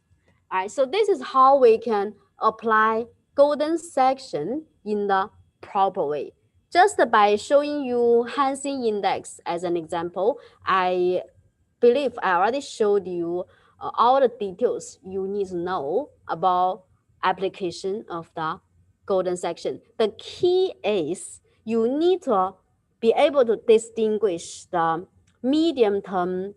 right, so this is how we can apply golden section in the proper way. Just by showing you Hang Seng Index as an example, I believe I already showed you all the details you need to know about application of the golden section. The key is you need to be able to distinguish the medium-term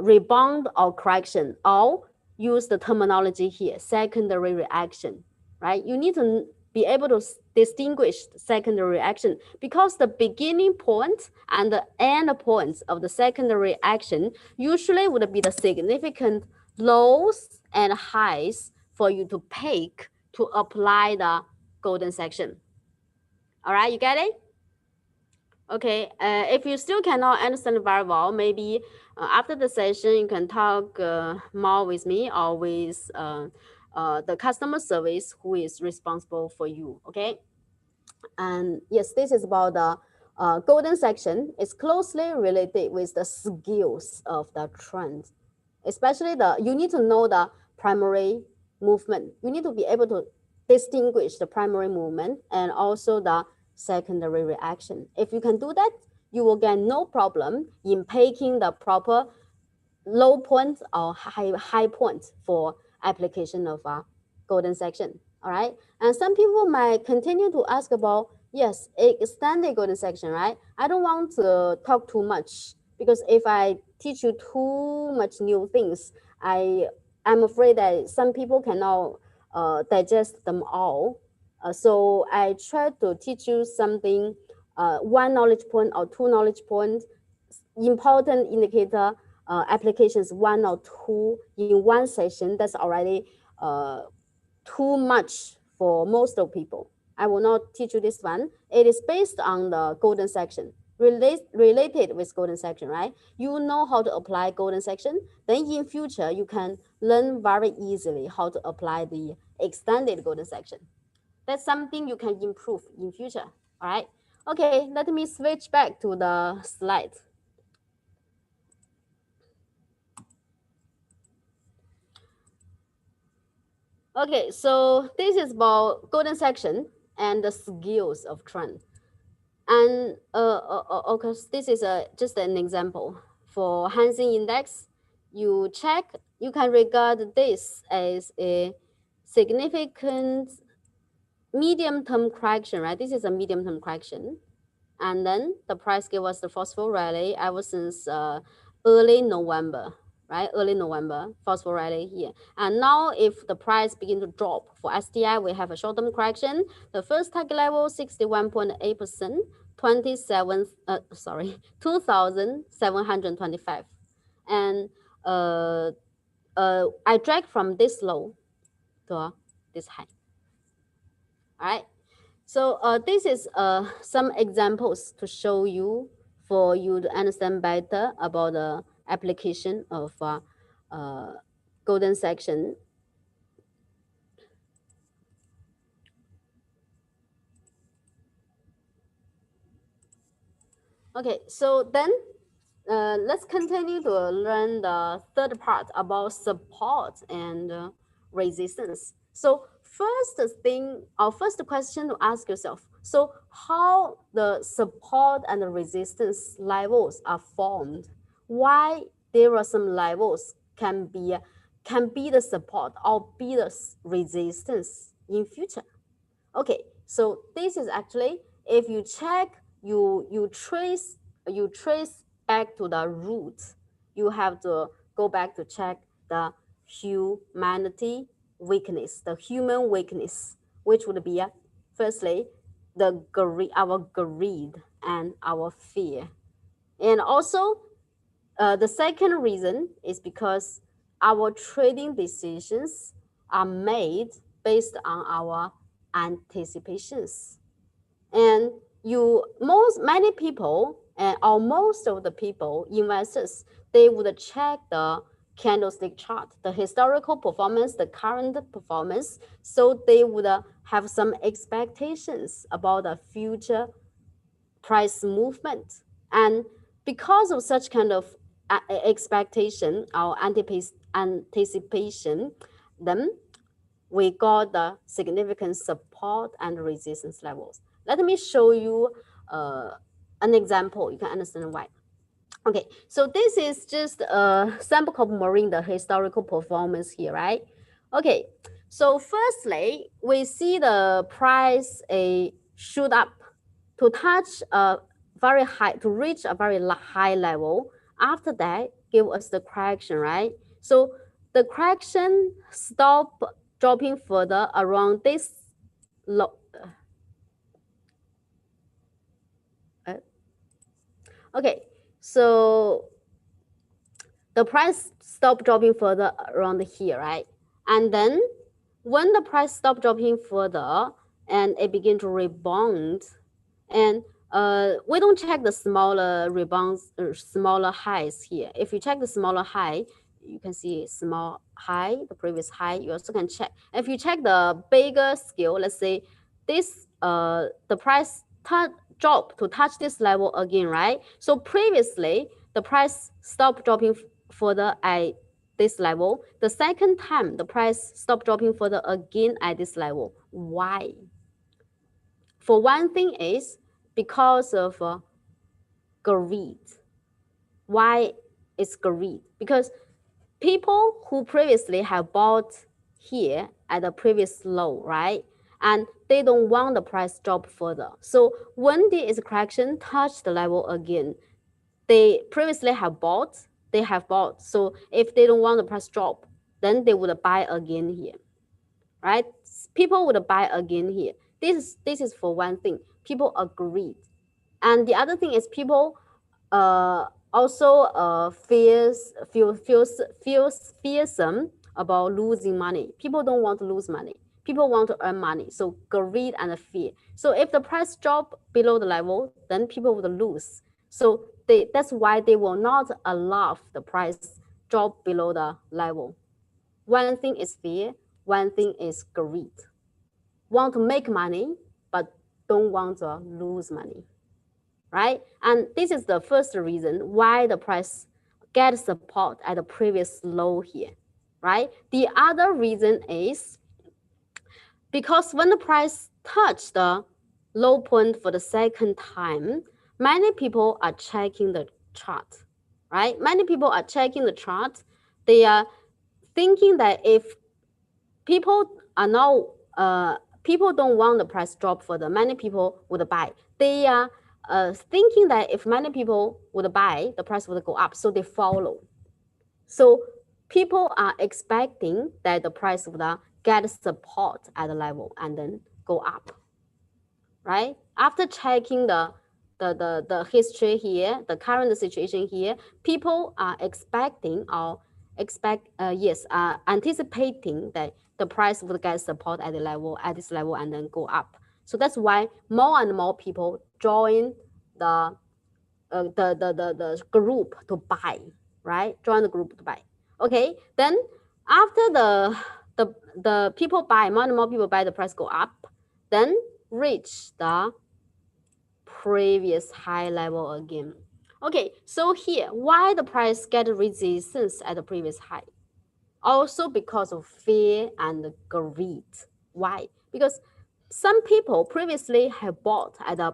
rebound or correction, or use the terminology here, secondary reaction, right? You need to be able to distinguish the secondary reaction, because the beginning point and the end points of the secondary reaction usually would be the significant lows and highs for you to pick to apply the golden section. All right, you get it? Okay, if you still cannot understand very well, maybe after the session, you can talk more with me or with the customer service who is responsible for you, okay? And yes, this is about the golden section. It's closely related with the skills of the trend, especially you need to know the primary movement. You need to be able to distinguish the primary movement and also the secondary reaction. If you can do that, you will get no problem in picking the proper low point or high point for application of a golden section. All right. And some people might continue to ask about, Yes, extended golden section, right? I don't want to talk too much because if I teach you too much new things, I'm afraid that some people cannot digest them all. So I try to teach you something, one knowledge point or two knowledge points, important indicator applications, one or two in one session. That's already uh, too much for most of people. I will not teach you this one. It is based on the golden section, related with golden section, right? You know how to apply golden section, then in future you can learn very easily how to apply the extended golden section. That's something you can improve in future, all right? Okay, let me switch back to the slide. Okay, so this is about golden section and the skills of trend. And okay, this is just an example. For Hansen index, you can regard this as a significant medium-term correction, right? This is a medium-term correction. And then the price gave us the forceful rally ever since early November, right? Early November, forceful rally here. And now if the price begin to drop for STI, we have a short-term correction. The first target level, 61.8%, 2,725. And I drag from this low to this high, all right? So this is some examples to show you for you to understand better about the application of golden section. Okay, so then let's continue to learn the third part about support and resistance. So first question to ask yourself, so how the support and the resistance levels are formed? Why there are some levels can be the support or be the resistance in future? Okay, so this is actually, if you check, you trace back to the root. You have to go back to check the humanity weakness, the human weakness, which would be firstly our greed and our fear. And also the second reason is because our trading decisions are made based on our anticipations. And many people, or most of the people, investors, they would check the candlestick chart, the historical performance, the current performance, so they would have some expectations about the future price movement. And because of such kind of expectation or anticipation, then we got the significant support and resistance levels. Let me show you an example. You can understand why. Okay, so this is just a sample comparing the historical performance here, right? Okay, so firstly, we see the price shoot up to touch a very high, to reach a very high level. After that, give us the correction, right? So the correction stop dropping further around this low. Okay, so the price stop dropping further around here, right? And then when the price stop dropping further and it begin to rebound, and we don't check the smaller rebounds or smaller highs here. If you check the smaller high, you can see small high, the previous high. You also can check. If you check the bigger scale, let's say this, the price drop to touch this level again, right? So previously, the price stopped dropping further at this level. The second time, the price stopped dropping further again at this level. Why? For one thing is because of greed. Why is greed? Because people who previously have bought here at the previous low, right? and they don't want the price drop further. So when there is a correction, touch the level again, they previously have bought, they have bought. So if they don't want the price drop, then they would buy again here, right? People would buy again here. This is for one thing. People agreed. And the other thing is people also feels fearsome about losing money. People don't want to lose money. People want to earn money. So greed and fear. So if the price drop below the level, then people would lose. So that's why they will not allow the price drop below the level. One thing is fear, one thing is greed. Want to make money, but don't want to lose money, right? And this is the first reason why the price gets support at the previous low here, right? The other reason is because when the price touched the low point for the second time, many people are checking the chart, right? Many people are checking the chart. They are thinking that if people are now, people don't want the price drop further, many people would buy. They are thinking that if many people would buy, the price would go up, so they follow. So people are expecting that the price would get support at the level and then go up, right? After checking the history here, the current situation here, people are expecting or anticipating that the price would get support at this level and then go up. So that's why more and more people join the group to buy, right? Join the group to buy. Okay, then after the people buy, more and more people buy, the price go up, then reach the previous high level again. Okay, so here, why the price get resistance at the previous high? Also because of fear and greed. Why? Because some people previously have bought at the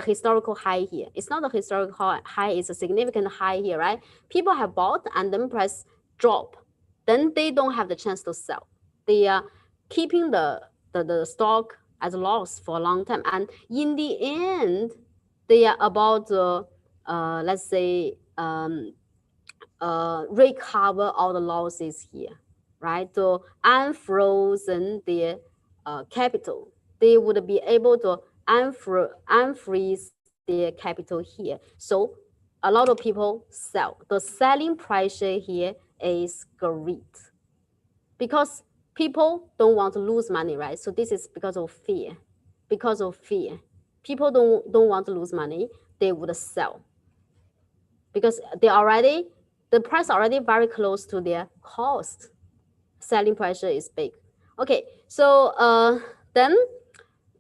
historical high here. It's not a historical high, it's a significant high here, right? People have bought and then price drop. Then they don't have the chance to sell. They are keeping the stock as a loss for a long time. And in the end, they are about to, let's say, recover all the losses here, right? To unfrozen their capital. They would be able to unfreeze their capital here. So a lot of people sell. The selling pressure here is greed because people don't want to lose money, right? So this is because of fear. Because of fear, people don't want to lose money. They would sell because the price already very close to their cost. Selling pressure is big. Okay, so then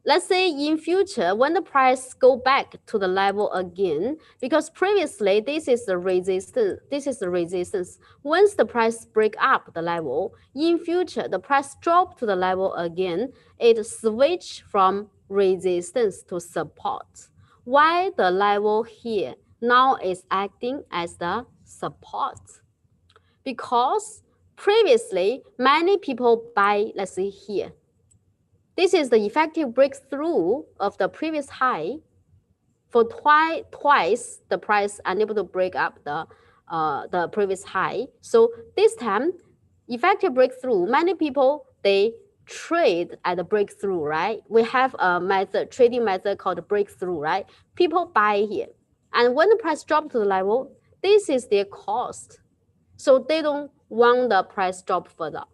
let's say in future when the price go back to the level again, because previously this is the resistance. Once the price break up the level, in future the price drop to the level again, it switch from resistance to support. Why the level here now is acting as the support? Because previously many people buy, let's say here, this is the effective breakthrough of the previous high. For twice the price unable to break up the previous high. So this time, effective breakthrough, many people, they trade at the breakthrough, right? We have a trading method called breakthrough, right? People buy here. And when the price drop to the level, this is their cost. So they don't want the price drop further.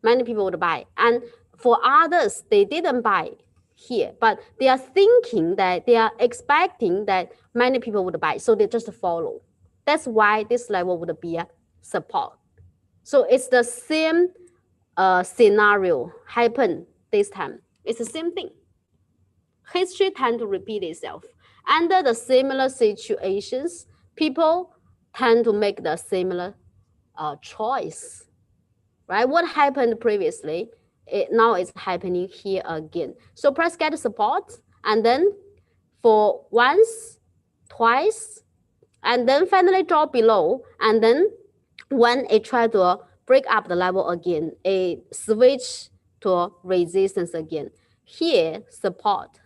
Many people would buy. And for others, they didn't buy here, but they are thinking that they are expecting that many people would buy. So they just follow. That's why this level would be a support. So it's the same scenario happen this time. It's the same thing. History tend to repeat itself. Under the similar situations, people tend to make the similar choice, right? What happened previously, now it's happening here again. So price get support, and then for once, twice, and then finally drop below, and then when it try to break up the level again, it switch to resistance again. here support,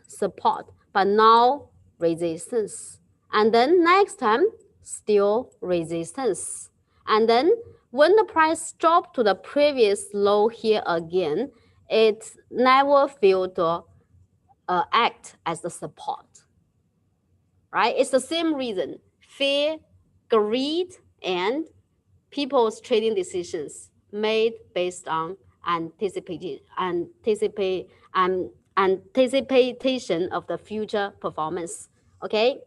but now resistance. And then next time, still resistance. And then when the price dropped to the previous low here again, it never failed to act as the support, right? It's the same reason, fear, greed, and people's trading decisions made based on anticipation of the future performance. Okay.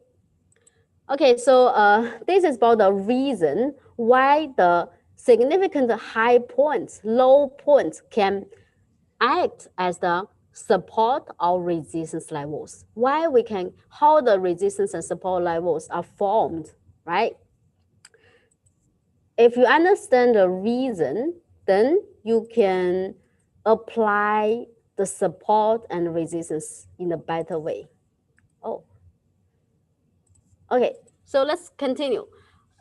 Okay, so this is about the reason why the significant high points, low points can act as the support or resistance levels. Why we can, how the resistance and support levels are formed, right? If you understand the reason, then you can apply the support and resistance in a better way. Oh, okay, so let's continue.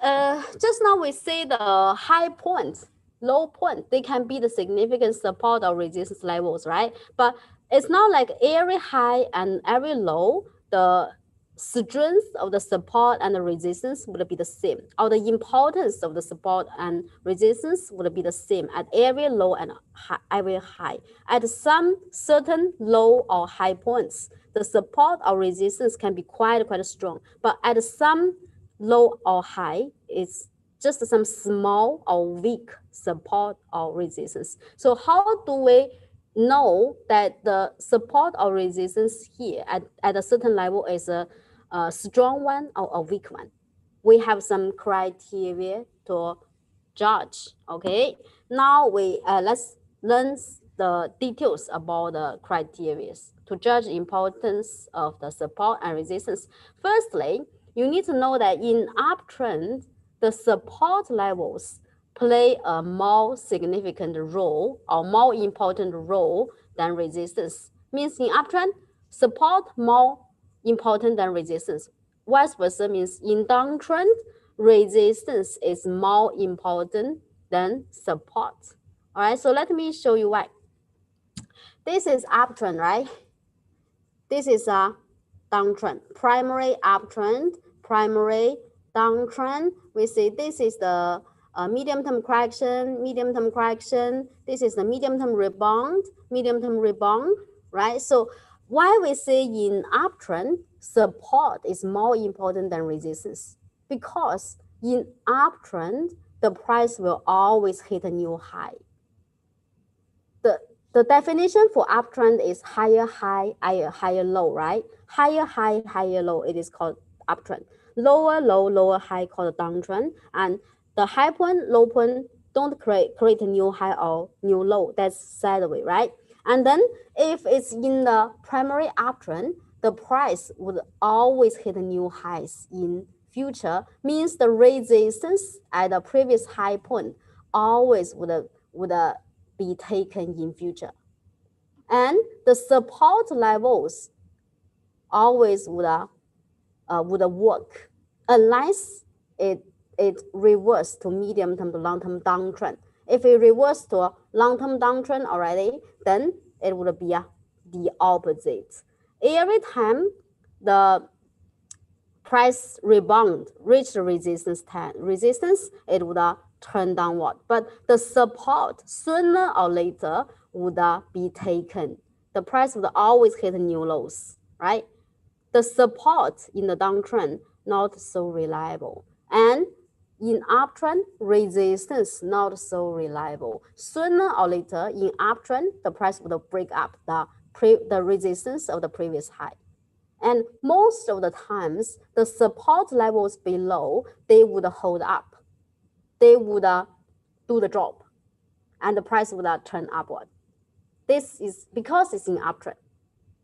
Just now we say the high points, low point, they can be the significant support or resistance levels, right? But it's not like every high and every low, the strength of the support and the resistance would be the same, or the importance of the support and resistance would be the same at every low and every high. At some certain low or high points, the support or resistance can be quite strong, but at some low or high, it's just some small or weak support or resistance. So how do we know that the support or resistance here at a certain level is a strong one or a weak one? We have some criteria to judge. Okay, now we let's learn the details about the criteria to judge the importance of the support and resistance. Firstly, you need to know that in uptrend, the support levels play a more significant role or more important role than resistance. Means in uptrend, support more important than resistance. Vice versa means in downtrend, resistance is more important than support. All right, so let me show you why. This is uptrend, right? This is a downtrend, primary uptrend, primary downtrend. We say this is the medium-term correction, medium-term correction. This is the medium-term rebound, right? So why we say in uptrend, support is more important than resistance? Because in uptrend, the price will always hit a new high. The definition for uptrend is higher high, higher low, right? Higher high, higher low, it is called uptrend. Lower low, lower high called downtrend. And the high point, low point don't create a new high or new low. That's sideways, right? And then if it's in the primary uptrend, the price would always hit new highs in future, means the resistance at the previous high point always would be taken in future. And the support levels always would work unless it reverses to medium-term to long-term downtrend. If it reverses to a long-term downtrend already, then it would be the opposite. Every time the price rebound reach the resistance, it would turn downward. But the support sooner or later would be taken. The price would always hit new lows, right? The support in the downtrend not so reliable, and in uptrend resistance not so reliable. Sooner or later in uptrend, the price would break up the resistance of the previous high. And most of the times, the support levels below, they would hold up. They would do the drop, and the price would turn upward. This is because it's in uptrend.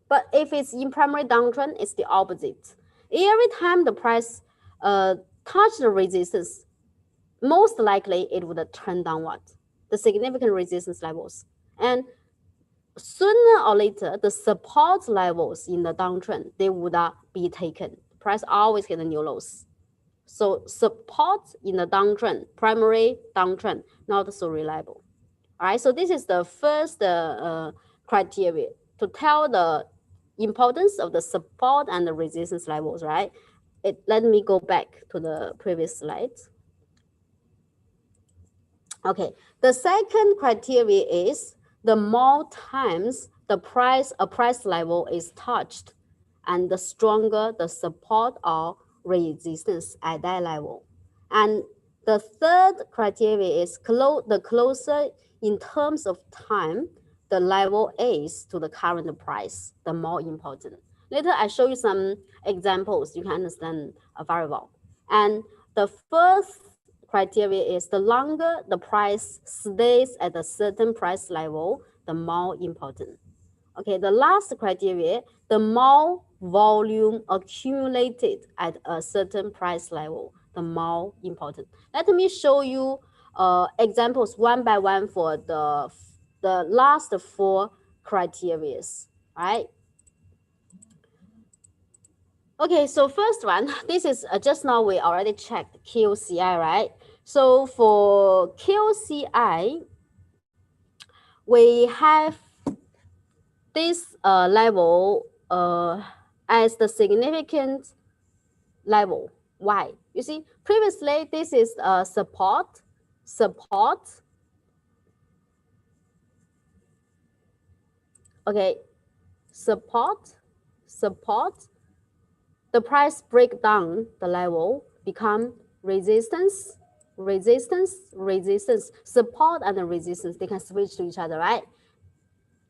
But if it's in primary downtrend, it's the opposite. Every time the price touch the resistance, most likely it would turn downward, the significant resistance levels. And sooner or later, the support levels in the downtrend, they would be taken. The price always hit the new lows. So support in the downtrend, primary downtrend, not so reliable. All right, so this is the first criteria. to tell the importance of the support and the resistance levels, right? Let me go back to the previous slide. Okay, the second criteria is the more times a price level is touched, and the stronger the support or resistance at that level. And the third criteria is the closer in terms of time the level is to the current price, the more important. Later, I show you some examples you can understand very well. And the first criteria is the longer the price stays at a certain price level, the more important. Okay, the last criteria, the more volume accumulated at a certain price level, the more important. Let me show you examples one by one for the last four criteria, right? Okay, so first one, this is just now we already checked QCI, right? So for QCI, we have this level as the significant level. Why? You see, previously this is support. Okay, support. The price break down the level, become resistance, support and resistance. They can switch to each other, right?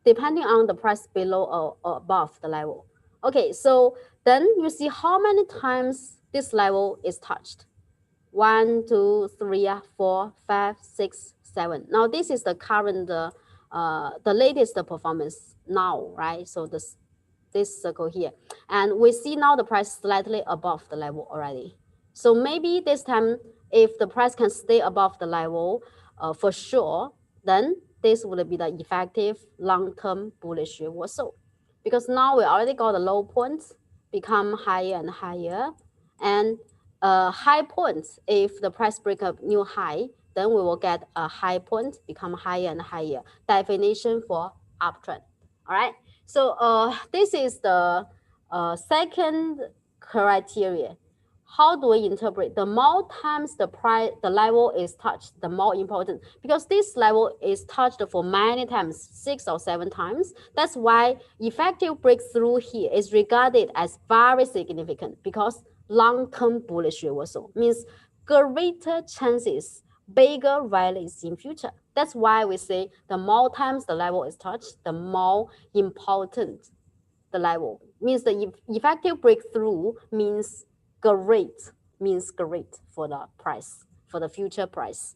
Depending on the price below or above the level. Okay, so then you see how many times this level is touched. 1, 2, 3, 4, 5, 6, 7. Now this is the current, the latest performance now, right? So this circle here, and we see now the price slightly above the level already. So maybe this time, if the price can stay above the level, for sure, then this would be the effective long-term bullish reversal, because now we already got the low points become higher and higher, and high points, if the price break up new high, then we will get a high point become higher and higher. Definition for uptrend. All right. So this is the second criteria. How do we interpret? The more times the level is touched, the more important, because this level is touched for many times, 6 or 7 times. That's why effective breakthrough here is regarded as very significant, because long-term bullish reversal means greater chances, bigger rallies in future. That's why we say the more times the level is touched, the more important the level. Means the effective breakthrough means great for the price, for the future price.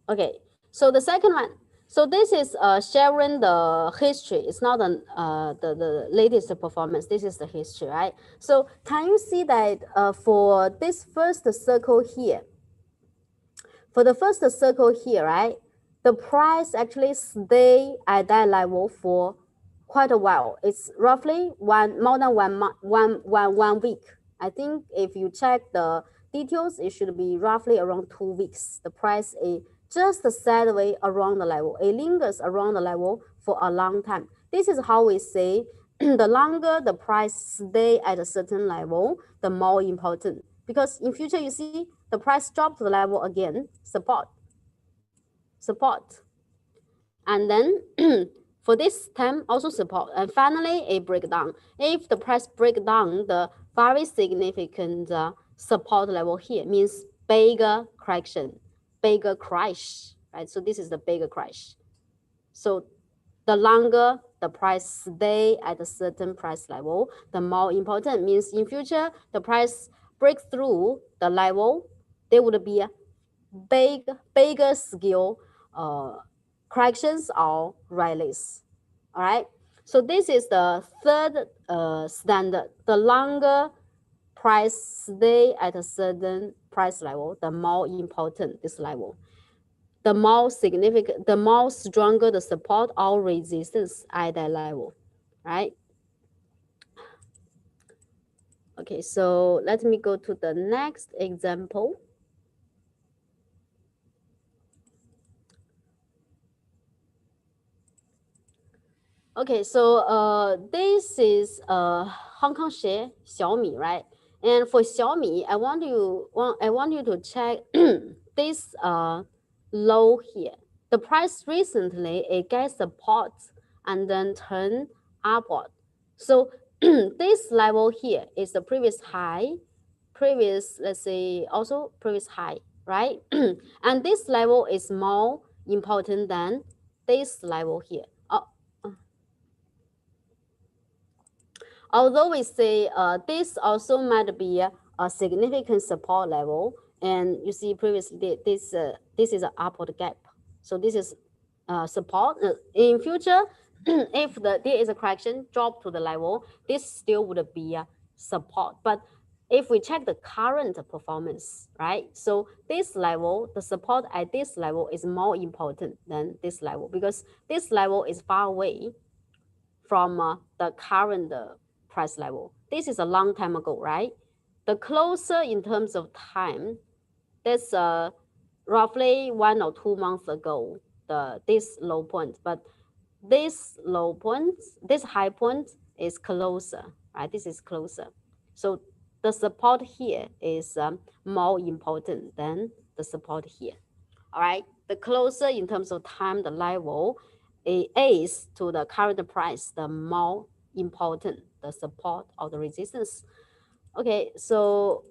Okay, so the second one. So this is sharing the history. It's not the latest performance. This is the history, right? So can you see that for this first circle here, right, the price actually stay at that level for quite a while. It's roughly more than 1 week. I think if you check the details, it should be roughly around 2 weeks. The price is just sideways around the level. It lingers around the level for a long time. This is how we say the longer the price stay at a certain level, the more important. Because in future, you see the price drop to the level again, support. And then for this time also support, and finally a breakdown. If the price break down the very significant support level here, means bigger correction, bigger crash, right? So this is the bigger crash. So the longer the price stay at a certain price level, the more important. Means in future the price break through the level, there would be a bigger scale corrections or rallies. All right. So this is the third standard. The longer price stay at a certain price level, the more important this level. The more significant, the more stronger the support or resistance at that level, right? Okay, so let me go to the next example. Okay, so this is Hong Kong share Xiaomi, right? And for Xiaomi, I want you to check this low here. The price recently it gets support and then turn upward. So this level here is the previous high, let's say also previous high, right? And this level is more important than this level here. Although we say this also might be a significant support level, and you see previously this is an upward gap. So this is support. In future, if there is a correction drop to the level, this still would be a support. But if we check the current performance, right? So this level, the support at this level is more important than this level because this level is far away from the current price level. This is a long time ago, right? The closer in terms of time, that's roughly 1 or 2 months ago, this low point. But this low point, this high point is closer, right? This is closer. So the support here is more important than the support here. All right, the closer in terms of time the level is to the current price, the more important the support or the resistance. Okay, so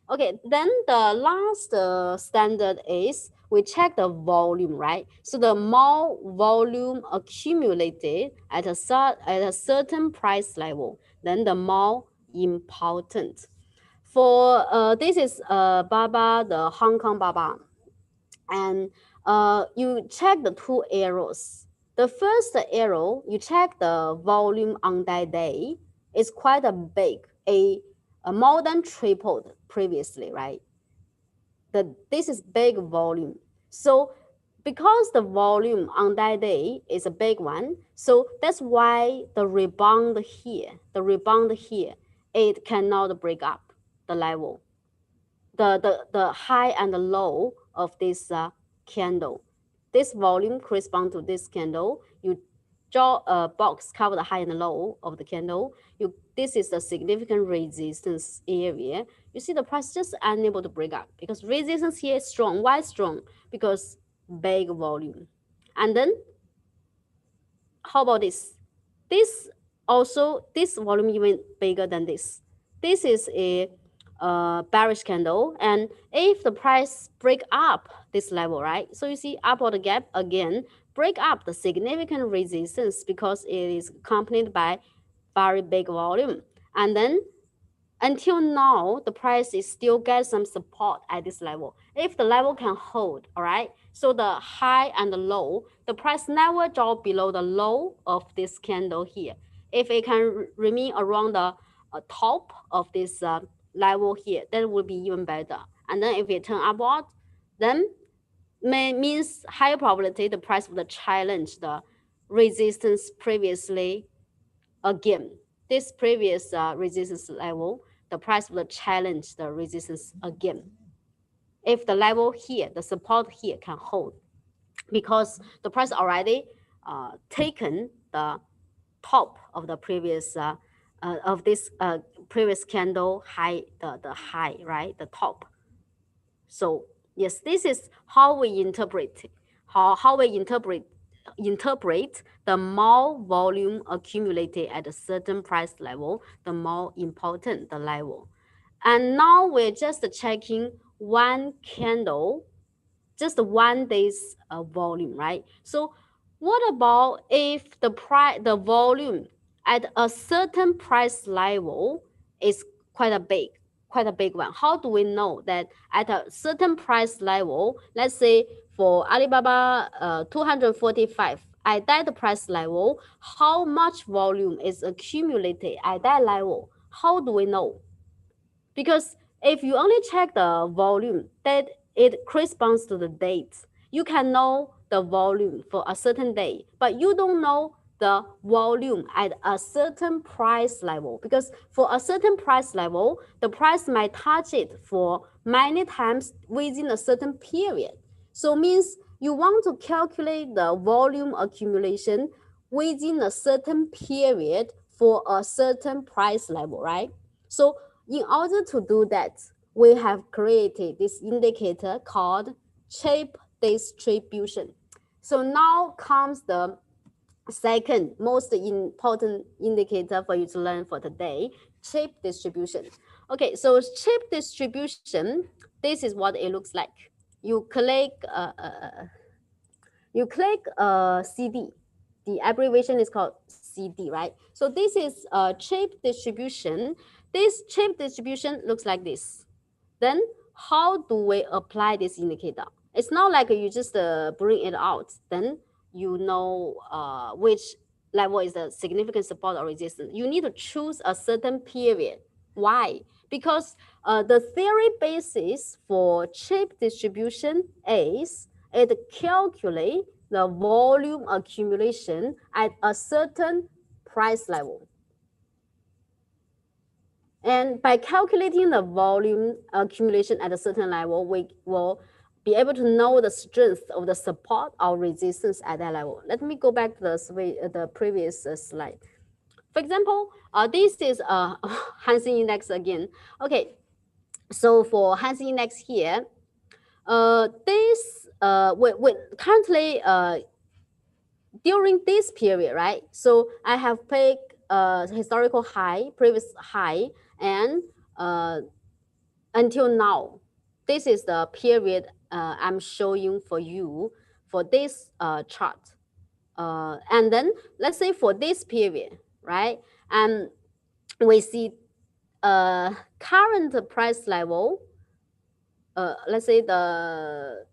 okay, then the last standard is we check the volume, right? So the more volume accumulated at a certain price level, then the more important. For this is Baba, the Hong Kong Baba, and you check the two arrows. The first arrow, you check the volume on that day. It's quite a big, a more than tripled previously, right? This is big volume. So because the volume on that day is a big one, so that's why the rebound here, it cannot break up the level, the high and the low of this candle. This volume corresponds to this candle. You draw a box cover the high and the low of the candle. This is the significant resistance area. You see the price just unable to break up because resistance here is strong. Why strong? Because big volume. And then how about this? This volume even bigger than this. This is a bearish candle, and if the price break up this level, right? So you see upward gap again, break up the significant resistance because it is accompanied by very big volume, and then until now, the price is still get some support at this level. If the level can hold, all right, so the high and the low, the price never drop below the low of this candle here. If it can remain around the top of this level here, that would be even better. And then if it turn upward, then means higher probability the price would challenge the resistance previously again. This previous resistance level, the price will challenge the resistance again. If the level here, the support here can hold, because the price already taken the top of the previous of this previous candle high, the high, right, the top. So yes, this is how we interpret the more volume accumulated at a certain price level, the more important the level. And now we're just checking one candle, just 1 day's volume, right? So what about if the volume at a certain price level is quite a big one? How do we know that at a certain price level, let's say for Alibaba 245, at that price level, how much volume is accumulated at that level? How do we know? Because if you only check the volume, that it corresponds to the date. You can know the volume for a certain day, but you don't know the volume at a certain price level, because for a certain price level, the price might touch it for many times within a certain period. So means you want to calculate the volume accumulation within a certain period for a certain price level, right? So in order to do that, we have created this indicator called chip distribution. So now comes the second most important indicator for you to learn for today, chip distribution. Okay, so chip distribution, this is what it looks like. You click CD. The abbreviation is called CD, right? So this is chip distribution. This chip distribution looks like this. Then how do we apply this indicator? It's not like you just bring it out, then you know which level is the significant support or resistance. You need to choose a certain period. Why? Because the theory basis for chip distribution is it calculates the volume accumulation at a certain price level. And by calculating the volume accumulation at a certain level, we will be able to know the strength of the support or resistance at that level. Let me go back to the previous slide. For example, this is Hansen Index again. Okay, so for Hansen Index here, we currently during this period, right? So I have picked historical high, previous high, and until now. This is the period I'm showing for you for this chart. And then let's say for this period, right? And we see current price level. Let's say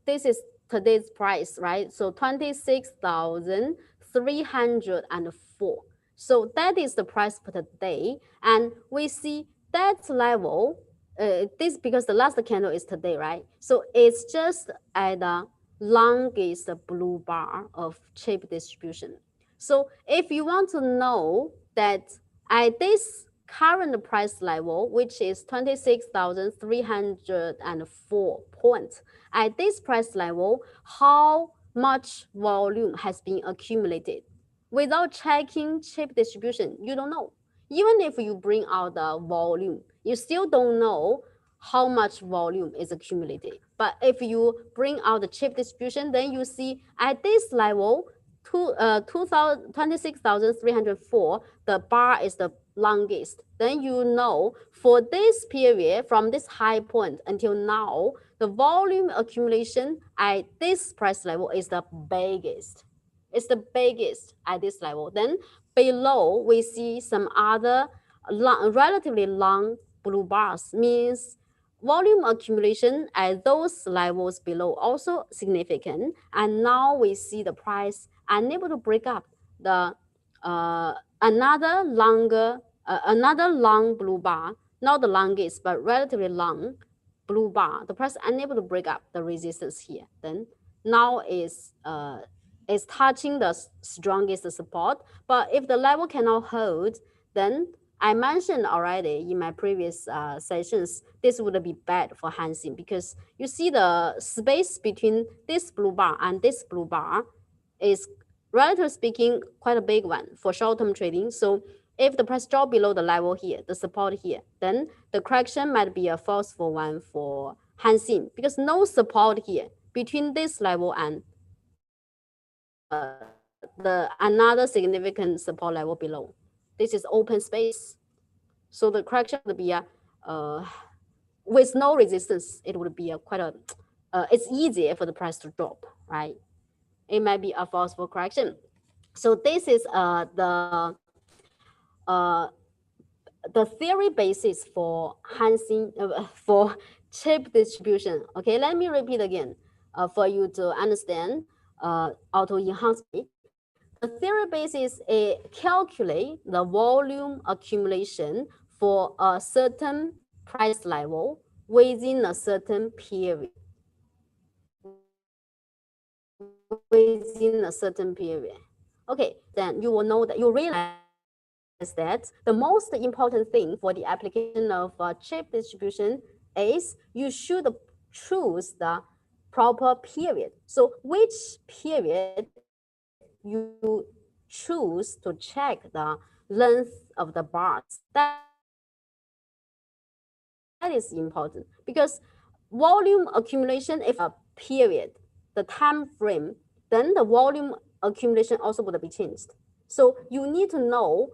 this is today's price, right? So 26,304. So that is the price for today, and we see that level. This because the last candle is today, right? So it's just at the longest blue bar of chip distribution. So if you want to know that at this current price level, which is 26,304 points, at this price level, how much volume has been accumulated? Without checking chip distribution, you don't know. Even if you bring out the volume, you still don't know how much volume is accumulated. But if you bring out the chip distribution, then you see at this level, 26,304, the bar is the longest. Then you know for this period, from this high point until now, the volume accumulation at this price level is the biggest. It's the biggest at this level. Then below, we see some other relatively long blue bars, means volume accumulation at those levels below also significant. And now we see the price unable to break up the another long blue bar, not the longest, but relatively long blue bar. The price unable to break up the resistance here. Then now is touching the strongest support. But if the level cannot hold, then I mentioned already in my previous sessions, this would be bad for Hansen, because you see the space between this blue bar and this blue bar is, relatively speaking, quite a big one for short-term trading. So if the price drop below the level here, the support here, then the correction might be a forceful one for Hansen, because no support here between this level and the another significant support level below. This is open space. So the correction would be with no resistance, it would be it's easier for the price to drop, right? It might be a forceful correction. So this is the theory basis for Hansen for chip distribution. Okay, let me repeat again for you to understand auto enhancement. The theory basis is calculate the volume accumulation for a certain price level within a certain period. Within a certain period. Okay, then you will know that you realize that the most important thing for the application of chip distribution is you should choose the proper period. So which period you choose to check the length of the bars, that is important because volume accumulation, if you choose the period, the time frame, then the volume accumulation also would be changed. So you need to know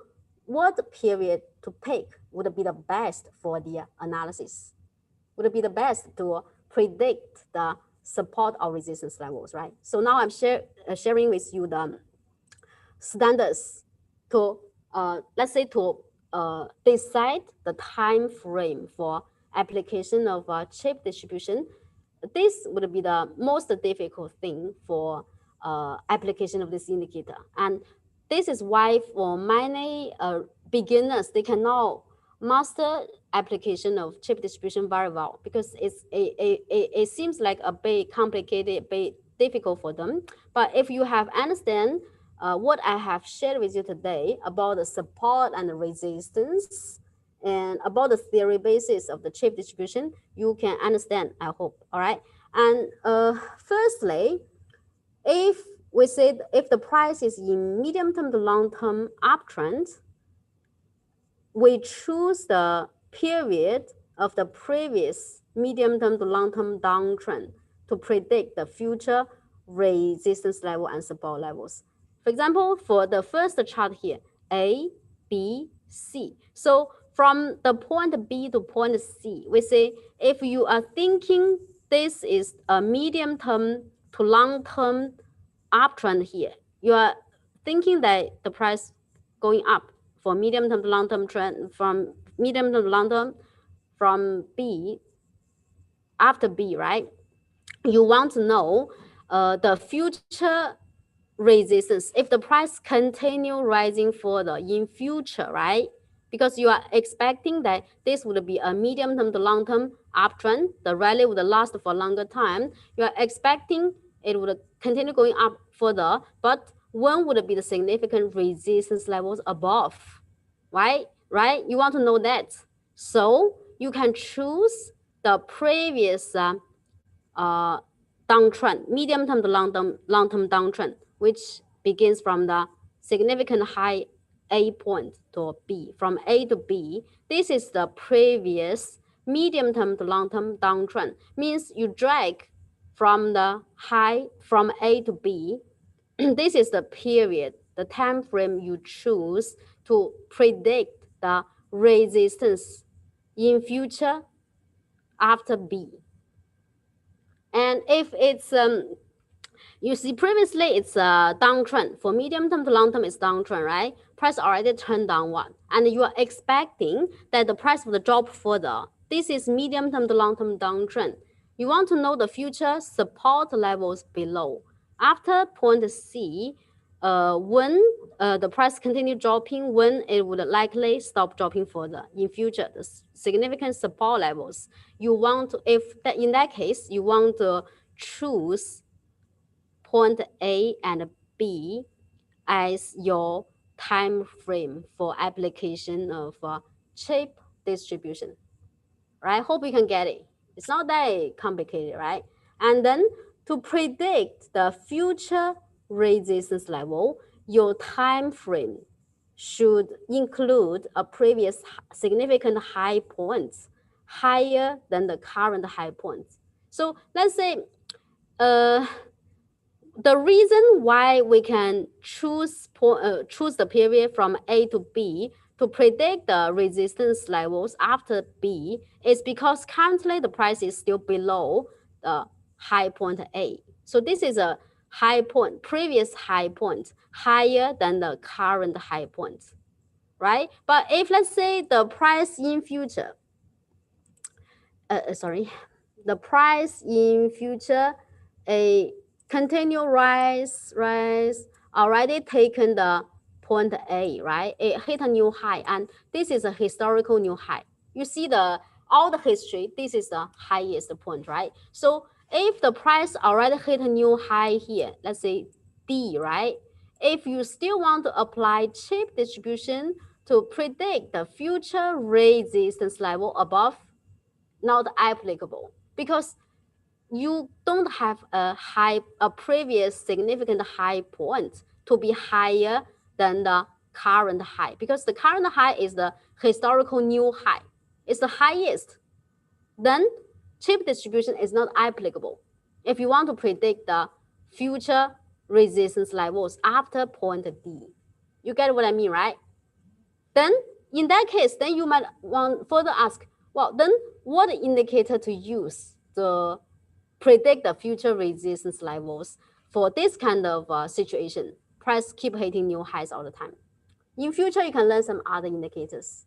what period to pick would be the best for the analysis, would be the best to predict the support or resistance levels, right? So now I'm sharing with you the standards to let's say to decide the time frame for application of chip distribution. This would be the most difficult thing for application of this indicator, and this is why for many beginners they cannot master application of chip distribution very well because it seems like a bit complicated, a bit difficult for them. But if you have understand what I have shared with you today about the support and the resistance and about the theory basis of the chip distribution, you can understand, I hope. All right. And firstly, if we said if the price is in medium term to long term uptrend, we choose the period of the previous medium term to long term downtrend to predict the future resistance level and support levels. For example, for the first chart here, A, B, C. So from the point B to point C, we say if you are thinking this is a medium term to long term uptrend here, you are thinking that the price going up for medium term to long term trend, from medium term to long term from B, after B, right? You want to know the future resistance if the price continue rising further in future, right? Because you are expecting that this would be a medium term to long term uptrend, the rally would last for a longer time. You are expecting it would continue going up further, but when would be the significant resistance levels above, right? Right? You want to know that. So you can choose the previous uh, downtrend, medium term to long term downtrend, which begins from the significant high A point to B. From A to B, this is the previous medium term to long term downtrend. Means you drag from the high from A to B. This is the period, the time frame you choose to predict the resistance in future after B. And if it's you see previously it's a downtrend. For medium term to long term it's downtrend, right? Price already turned downward and you are expecting that the price will drop further. This is medium term to long term downtrend. You want to know the future support levels below. After point C, when the price continue dropping, when it would likely stop dropping further in future, the significant support levels. You want to, if that in that case, you want to choose point A and B as your time frame for application of chip distribution, right? Hope you can get it. It's not that complicated, right? And then to predict the future resistance level, your time frame should include a previous significant high points higher than the current high points. So let's say the reason why we can choose the period from A to B to predict the resistance levels after B is because currently the price is still below the high point A. So this is a high point, previous high point, higher than the current high point, right? But if let's say the price in future, the price in future a continue rise, already taken the point A, right? It hit a new high, and this is a historical new high. You see all the history, this is the highest point, right? So if the price already hit a new high here, let's say D, right? if you still want to apply chip distribution to predict the future resistance level above, not applicable, because you don't have a previous significant high point to be higher than the current high, because the current high is the historical new high. It's the highest. Then chip distribution is not applicable if you want to predict the future resistance levels after point D. You get what I mean, right? Then in that case, then you might want further ask, well, then what indicator to use to predict the future resistance levels for this kind of situation? Price keep hitting new highs all the time. In future, you can learn some other indicators.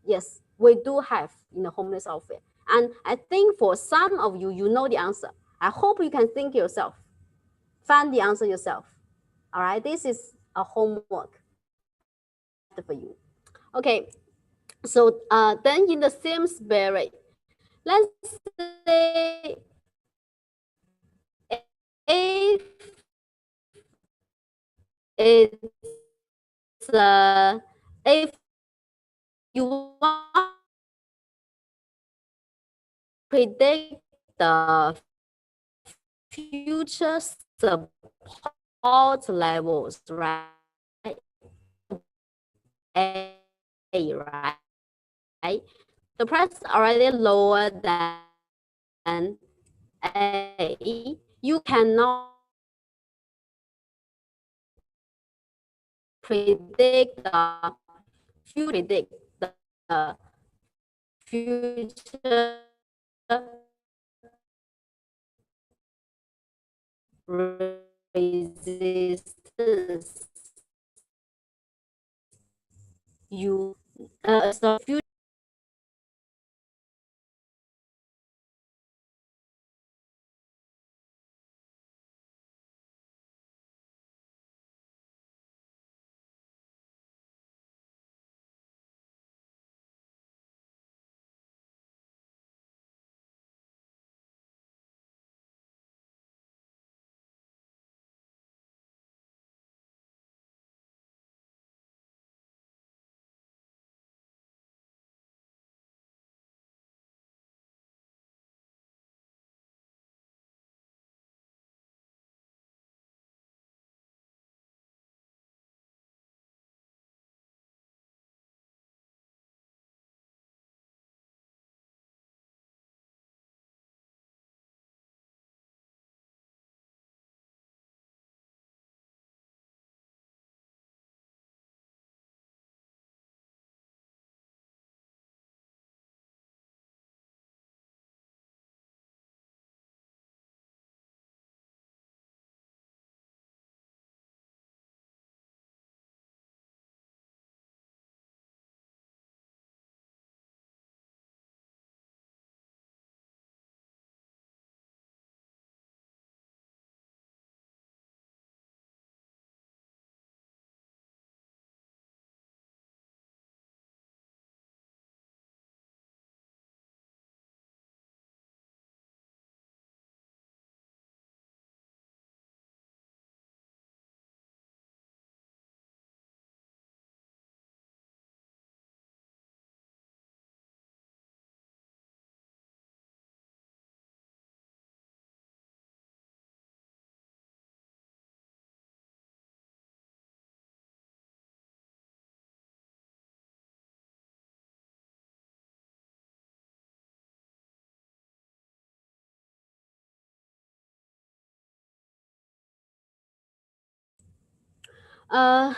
Yes, we do have in the homeless software. And I think for some of you, you know the answer. I hope you can think yourself, find the answer yourself. All right, this is a homework left for you. Okay, so then in the same spirit, let's say if it's if you want to predict the future support levels, right? A, right? The price already lower than A. You cannot predict the future resistance. You so future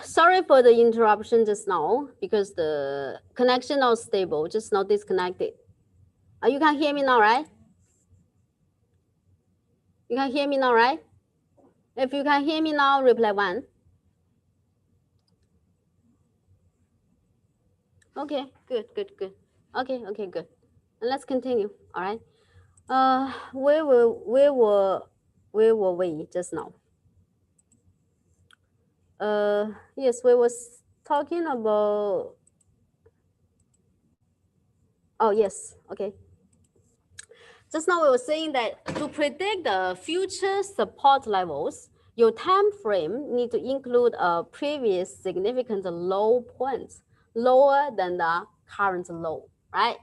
sorry for the interruption just now because the connection not stable, just not disconnected. You can hear me now, right? You can hear me now, right? If you can hear me now, reply 1. Okay, good. Okay, good. And let's continue, all right? Where were we just now? Yes, we was talking about, oh yes, okay. Just now we were saying that to predict the future support levels, your time frame need to include a previous significant low point, lower than the current low, right?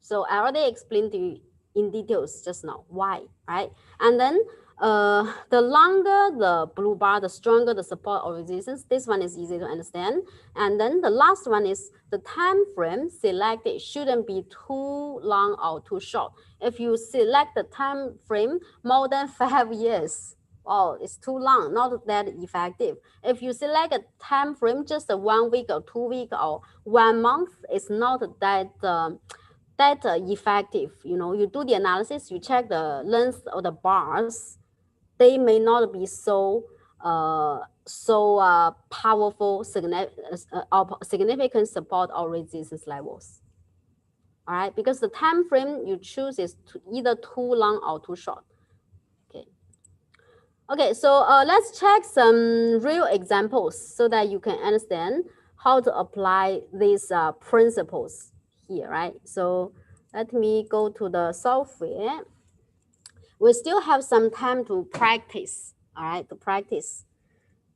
So I already explained to you in details just now why, right? And then the longer the blue bar, the stronger the support or resistance. This one is easy to understand. And then the last one is the time frame selected shouldn't be too long or too short. If you select the time frame more than 5 years, oh, it's too long, not that effective. If you select a time frame just a 1 week or 2 week or 1 month, it's not that effective. You know, you do the analysis, you check the length of the bars, they may not be so powerful, significant support or resistance levels. All right, because the time frame you choose is either too long or too short. Okay, so let's check some real examples so that you can understand how to apply these principles here, right? So let me go to the software. We still have some time to practice, all right, to practice.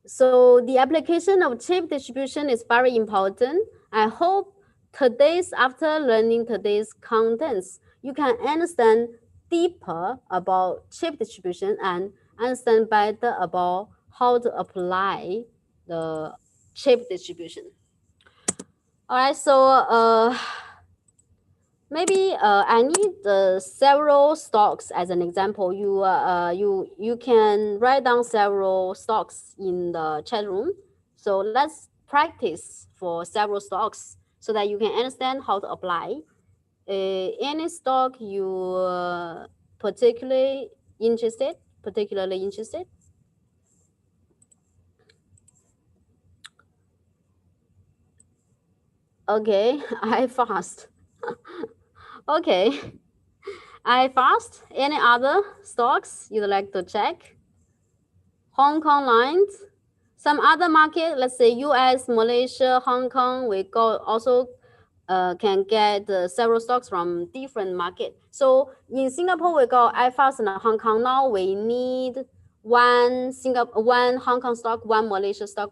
So the application of chip distribution is very important. I hope after learning today's contents, you can understand deeper about chip distribution and understand better about how to apply the chip distribution. All right, so maybe I need several stocks as an example. You can write down several stocks in the chat room. So let's practice for several stocks so that you can understand how to apply. Any stock you particularly interested? Okay, I fast. Okay, I fast. Any other stocks you'd like to check? Hong Kong lines. Some other market, let's say US, Malaysia, Hong Kong, we also can get several stocks from different market. So in Singapore, we got iFAST and Hong Kong. Now we need one Hong Kong stock, one Malaysia stock,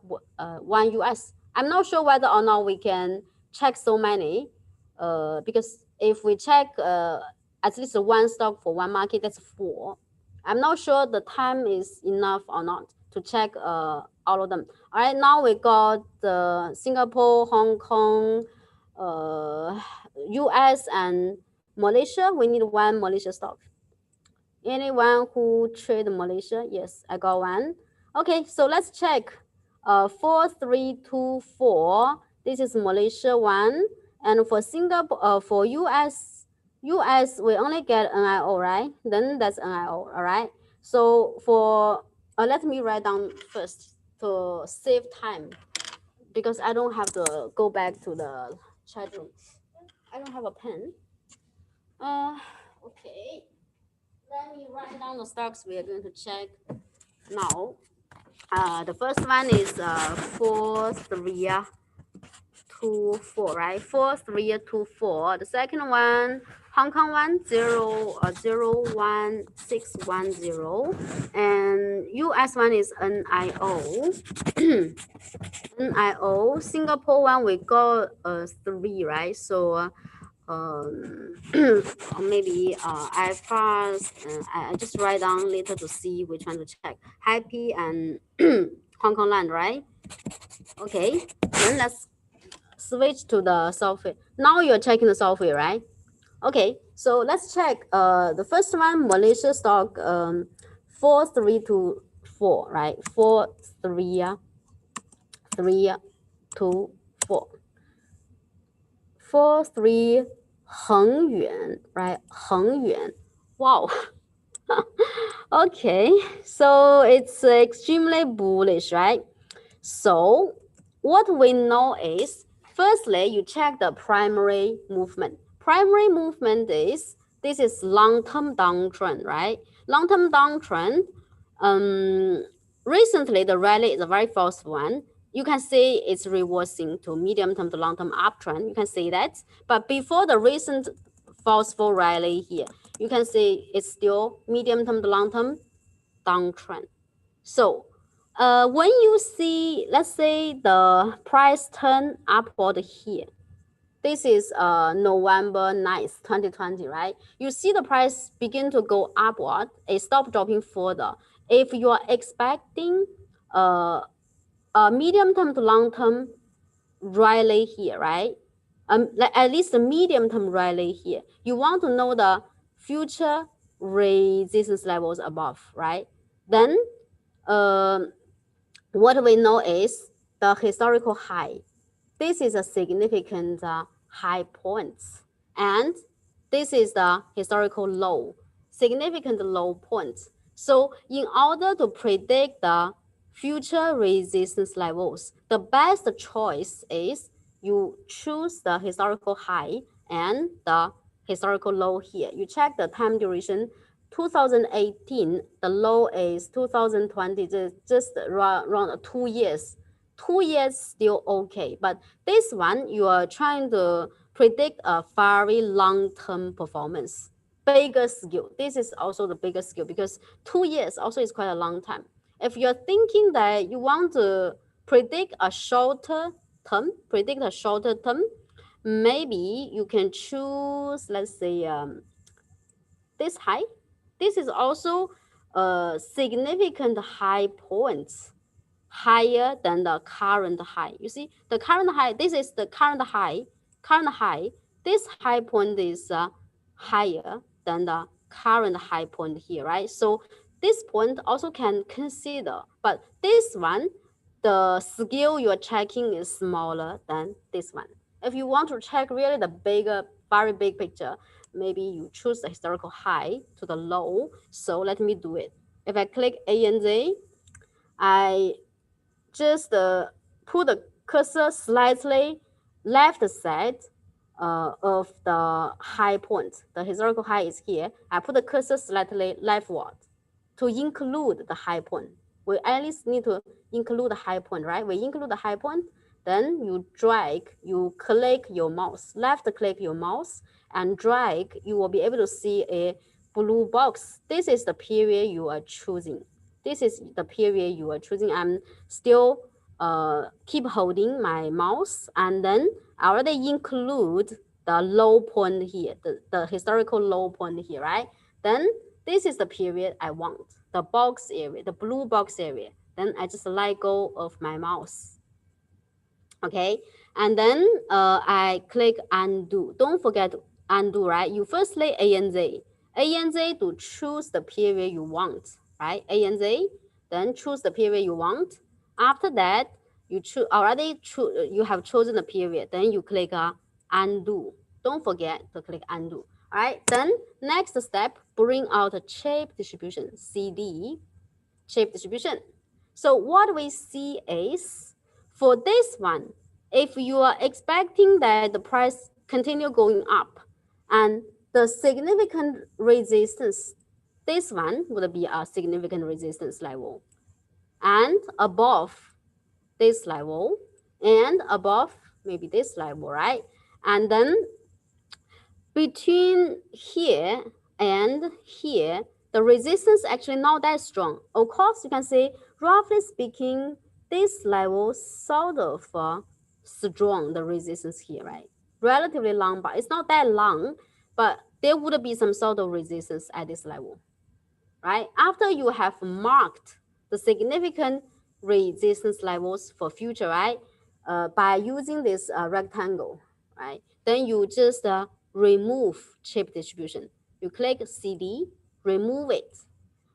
one US. I'm not sure whether or not we can check so many, because if we check at least one stock for one market, that's 4. I'm not sure the time is enough or not to check all of them. All right, now we got Singapore, Hong Kong, US and Malaysia. We need one Malaysia stock. Anyone who trade Malaysia? Yes, I got one. Okay, so let's check 4324. This is Malaysia one. And for Singapore, for US, we only get NIO, right? Then that's NIO, all right? So for, let me write down first to save time, because I don't have to go back to the chat room. I don't have a pen. Okay. Let me write down the stocks we are going to check now. The first one is 4324, right? 4324. The second one, Hong Kong one, 01610, and US one is NIO. NIO. Singapore one we got 3, right? So maybe I first I just write down later to see which one to check. Happy and Hong Kong Land, right? Okay, then let's switch to the software. Now you're checking the software, right? Okay, so let's check the first one, Malaysia stock 4324, right? 4324. 43 恒远, right? 恒远. Wow. Okay, so it's extremely bullish, right? So what we know is, firstly, you check the primary movement. Primary movement is, this is long-term downtrend, right? Long-term downtrend. Recently, the rally is a very fast one. You can see it's reversing to medium-term to long-term uptrend. You can see that. But before the recent forceful rally here, you can see it's still medium-term to long-term downtrend. So when you see, let's say the price turn upward here, this is November 9th, 2020, right? You see the price begin to go upward, it stop dropping further. If you are expecting a medium term to long term rally here, right? Like at least the medium term rally here, you want to know the future resistance levels above, right? Then what we know is the historical high. This is a significant high point, and this is the historical low, significant low point. So in order to predict the future resistance levels, the best choice is you choose the historical high and the historical low here. You check the time duration. 2018, the low is 2020, just around 2 years. 2 years still okay, but this one you are trying to predict a very long-term performance, bigger skill. This is also the biggest skill because 2 years also is quite a long time. If you're thinking that you want to predict a shorter term, maybe you can choose, let's say, this high. This is also a significant high point, higher than the current high. You see, the current high, this is the current high. This high point is higher than the current high point here, right? So this point also can consider, but this one, the scale you are checking is smaller than this one. If you want to check really the bigger, very big picture, maybe you choose the historical high to the low. So let me do it. If I click ANZ, I just put the cursor slightly left side of the high point. The historical high is here. I put the cursor slightly leftward to include the high point. We at least need to include the high point, right? We include the high point, then you drag, you click your mouse, left click your mouse and drag, you will be able to see a blue box. This is the period you are choosing. This is the period you are choosing. I'm still keep holding my mouse, and then I already include the low point here, the historical low point here, right? Then this is the period I want, the box area, the blue box area. Then I just let go of my mouse. Okay, and then I click undo. Don't forget to undo, right? You first select ANZ to choose the period you want, right? ANZ, then choose the period you want. After that, you you have chosen the period. Then you click undo. Don't forget to click undo. All right. Then next step, bring out a shape distribution. CD, shape distribution. So what we see is, for this one, if you are expecting that the price continue going up and the significant resistance, this one would be a significant resistance level, and above this level, and above maybe this level, right? And then between here and here, the resistance actually not that strong. Of course, you can say, roughly speaking, this level sort of strong, the resistance here, right? Relatively long, but it's not that long, but there would be some sort of resistance at this level, right? After you have marked the significant resistance levels for future, right? By using this rectangle, right? Then you just remove chip distribution. You click CD, remove it.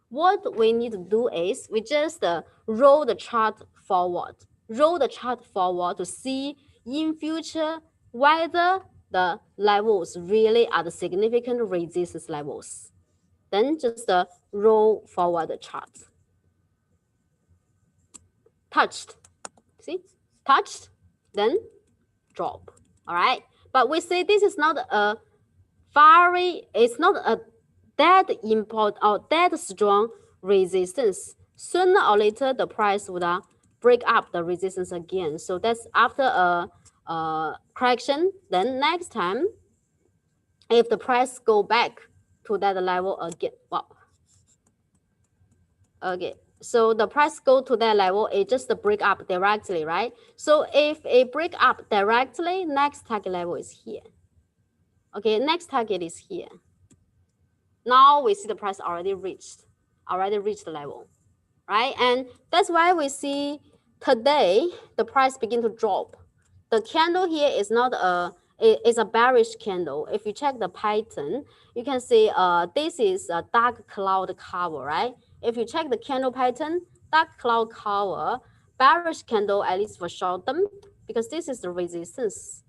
What we need to do is we just roll the chart forward. Roll the chart forward to see in future whether the levels really are the significant resistance levels. Then just roll forward the chart. Touched, see, touched, then drop. All right, but we say this is not a it's not a that important or that strong resistance. Sooner or later, the price would break up the resistance again. So that's after a correction. Then next time, if the price go back to that level again, well, okay. So the price go to that level, it just break up directly, right? So if it break up directly, next target level is here. Okay, next target is here. Now we see the price already reached the level, right? And that's why we see today the price begin to drop. The candle here is not it's a bearish candle. If you check the pattern, you can see this is a dark cloud cover, right? If you check the candle pattern, dark cloud cover, bearish candle, at least for short term, because this is the resistance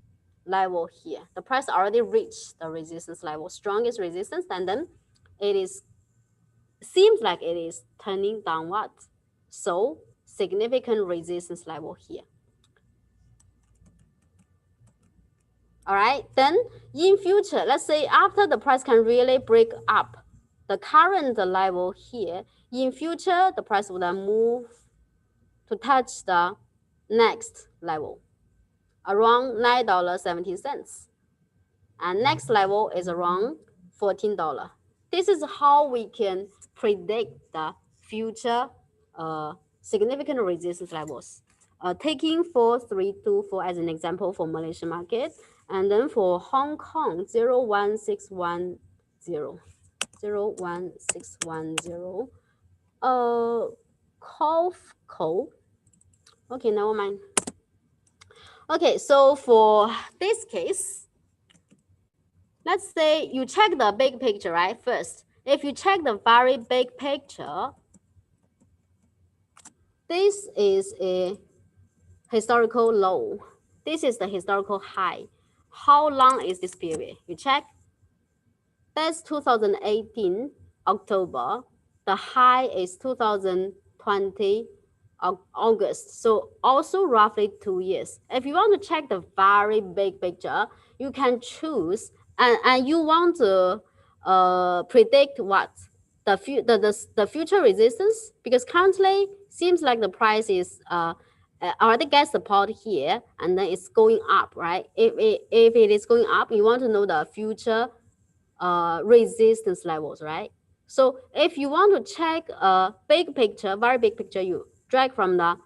level here. The price already reached the resistance level, strongest resistance, and then it is seems like it is turning downward. So significant resistance level here. All right, then in future, let's say after the price can really break up the current level here, in future, the price will then move to touch the next level around $9.70. And next level is around $14. This is how we can predict the future significant resistance levels. Taking 4324 as an example for Malaysian market, and then for Hong Kong 01610, 01610, COFCO. Okay, never mind. Okay, so for this case, let's say you check the big picture, right? First, if you check the very big picture, this is a historical low. This is the historical high. How long is this period? You check. That's 2018 October. The high is 2020 August. So also roughly 2 years. If you want to check the very big picture, you can choose and you want to predict what? The future resistance, because currently seems like the price is already get support here and then it's going up, right? If it is going up, you want to know the future resistance levels, right? So if you want to check a big picture, very big picture, you drag from the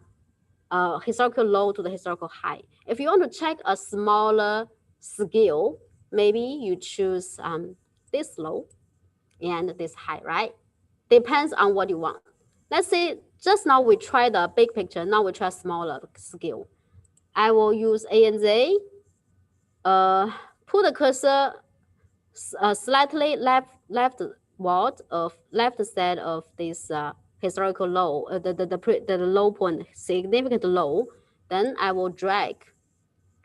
historical low to the historical high. If you want to check a smaller scale, maybe you choose this low and this high, right? Depends on what you want. Let's say just now we try the big picture, now we try smaller scale. I will use ANZ, put the cursor slightly leftward of left side of this historical low, the low point, significant low. Then I will drag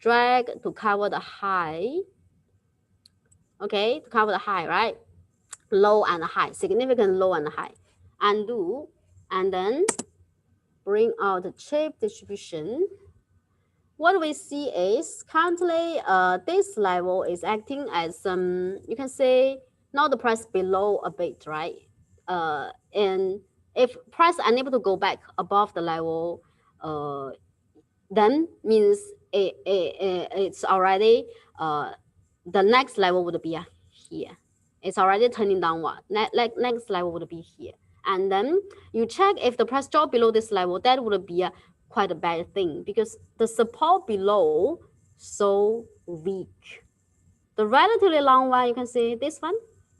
to cover the high. Okay, to cover the high, right? Low and high, significant low and high. Undo, and then bring out the chip distribution. What we see is currently this level is acting as you can say now the price below a bit, right? And if price unable to go back above the level, then means it's already the next level would be here. It's already turning downward. Next level would be here. And then you check if the price drop below this level, that would be quite a bad thing because the support below so weak. The relatively long one, you can see this one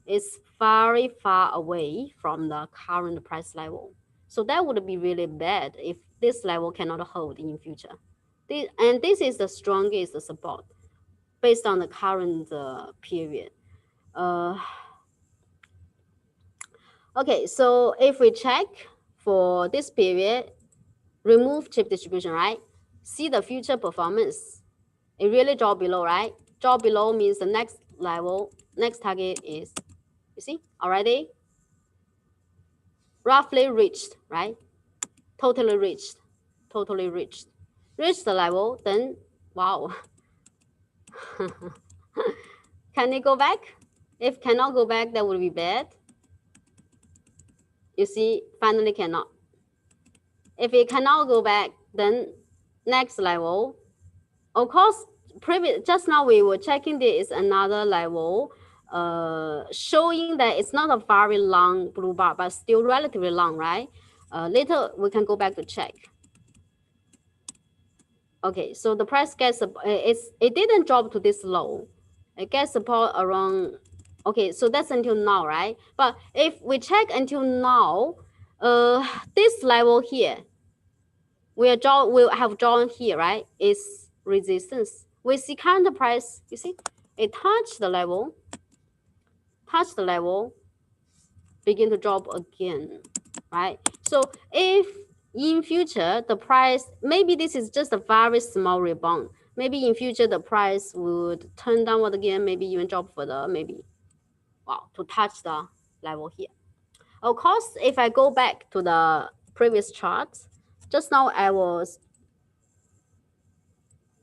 is very far away from the current price level. So that would be really bad if this level cannot hold in future. And this is the strongest support based on the current period. Okay, so if we check for this period, remove chip distribution, right? See the future performance. It really drop below, right? Drop below means the next level, next target is, you see, already roughly reached, right? Totally reached. Reached the level, then wow. Can it go back? If cannot go back, that would be bad. You see, finally cannot. If it cannot go back, then next level, of course, just now we were checking there is another level showing that it's not a very long blue bar, but still relatively long, right? Later we can go back to check. Okay, so the price gets it didn't drop to this low. It gets support around. Okay, so that's until now, right? But if we check until now, this level here, we have drawn here, right? Is resistance. We see current price. You see, it touched the level, begin to drop again, right? So if in future the price, maybe this is just a very small rebound. Maybe in future the price would turn downward again, maybe even drop further, maybe, wow, to touch the level here. Of course, if I go back to the previous chart, just now I was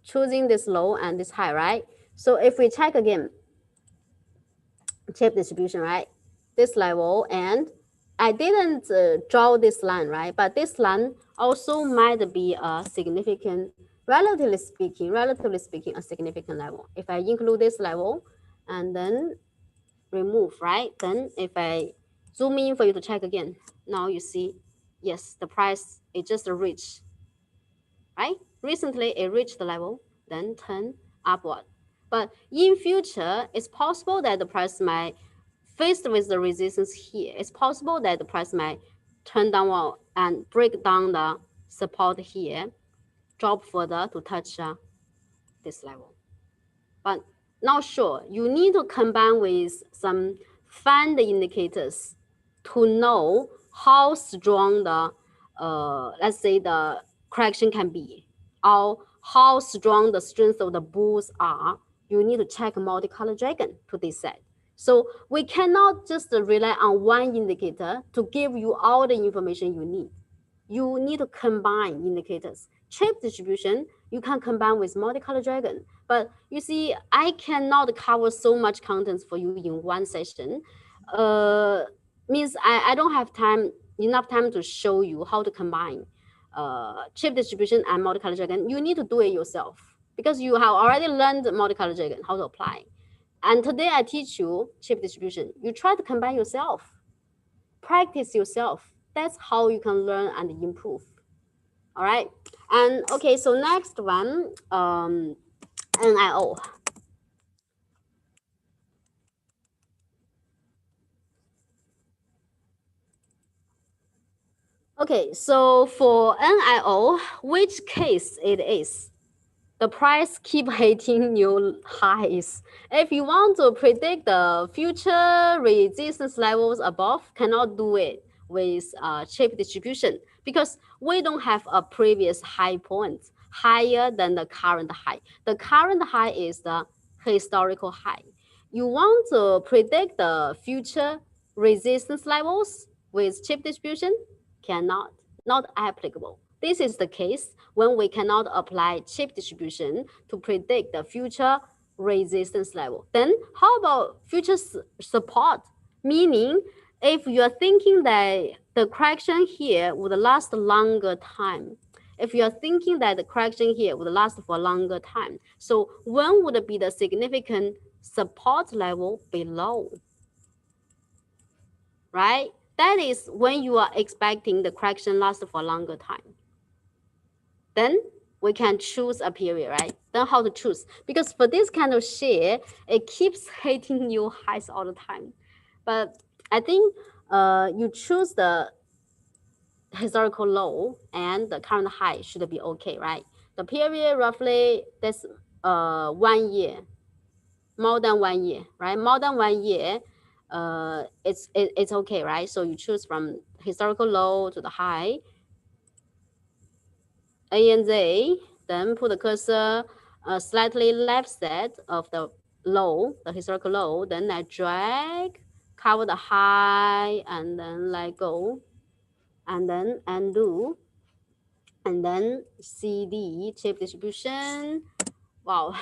choosing this low and this high, right? So if we check again, chip distribution, right? This level, and I didn't draw this line, right? But this line also might be a significant, relatively speaking, a significant level. If I include this level and then remove, right? Then if I zoom in for you to check again, now you see, yes, the price, it just reached, right? Recently it reached the level, then turn upward. But in future, it's possible that the price might, faced with the resistance here, it's possible that the price might turn downward and break down the support here, drop further to touch this level. But not sure. You need to combine with some fund indicators to know how strong the, let's say, the correction can be, or how strong the strength of the bulls are. You need to check multicolor dragon to decide. So we cannot just rely on one indicator to give you all the information you need. You need to combine indicators. Chip distribution, you can combine with multicolor dragon. But you see, I cannot cover so much content for you in one session. Means I don't have enough time to show you how to combine chip distribution and multicolor dragon. You need to do it yourself because you have already learned multicolor dragon, how to apply. And today I teach you chip distribution. You try to combine yourself, practice yourself. That's how you can learn and improve. All right. And okay, so next one, NIO. Okay, so for NIO, which case it is? The price keep hitting new highs. If you want to predict the future resistance levels above, cannot do it with chip distribution because we don't have a previous high point higher than the current high. The current high is the historical high. You want to predict the future resistance levels with chip distribution? Cannot, not applicable. This is the case when we cannot apply chip distribution to predict the future resistance level. Then how about future support? Meaning, if you are thinking that the correction here would last a longer time, if you are thinking that the correction here would last for a longer time, so when would be the significant support level below? Right? That is when you are expecting the correction lasts for a longer time. Then we can choose a period, right? Then how to choose? Because for this kind of share, it keeps hitting new highs all the time. But I think you choose the historical low and the current high should be okay, right? The period roughly, that's 1 year, more than 1 year, right? More than 1 year, it's okay, right? So you choose from historical low to the high, A and Z, then put the cursor slightly left side of the low, the historical low, then I drag, cover the high, and then let go, and then undo, and then CD, chip distribution. Wow.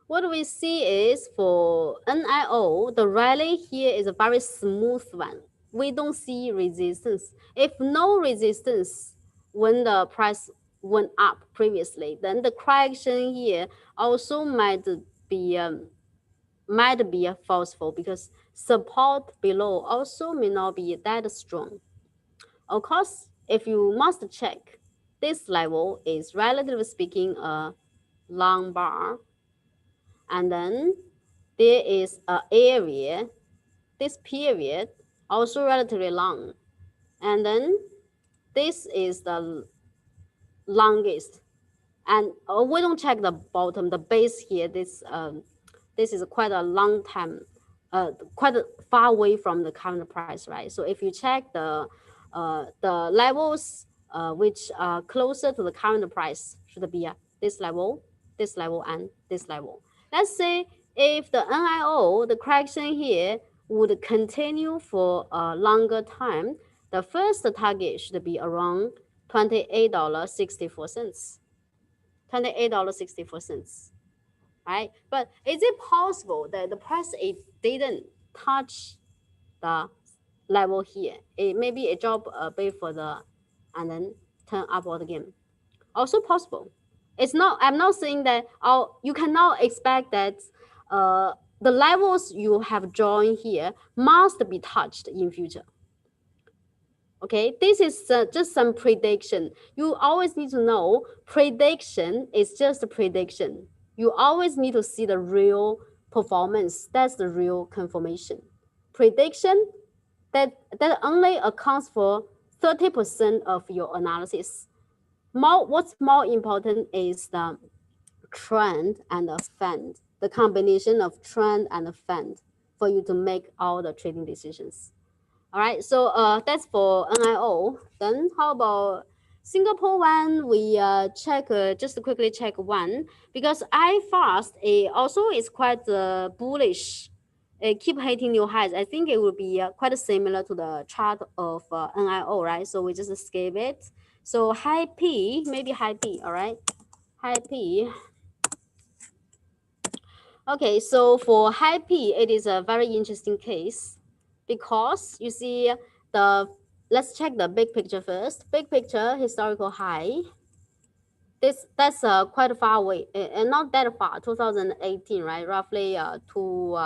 What we see is for NIO, the rally here is a very smooth one. We don't see resistance. If no resistance when the price went up previously, then the correction here also might be falseful because support below also may not be that strong. Of course, if you must check, this level is relatively speaking a long bar, and then there is an area, this period also relatively long, and then this is the longest, and we don't check the bottom, the base here. This is quite a long time, quite far away from the current price, right? So if you check the levels which are closer to the current price, should be this level, and this level. Let's say if the NIO, the correction here, would continue for a longer time, the first target should be around $28.64. $28.64, right? But is it possible that the price it didn't touch the level here? It maybe it drop a bit further and then turn upward again. Also possible. It's not. I'm not saying that. You cannot expect that. The levels you have drawn here must be touched in future. Okay, this is just some prediction. You always need to know prediction is just a prediction. You always need to see the real performance. That's the real confirmation. Prediction, that only accounts for 30% of your analysis. What's more important is the trend and the fund, the combination of trend and the fund for you to make all the trading decisions. All right, so that's for NIO. Then how about Singapore one? We check just to quickly check one, because iFast also is quite bullish. It keep hitting new highs. I think it will be quite similar to the chart of NIO, right? So we just escape it. So high P, maybe high P. All right, high P. Okay, so for high P, it is a very interesting case, because you see let's check the big picture first. Big picture, historical high. That's quite far away, and not that far. 2018, right? Roughly 2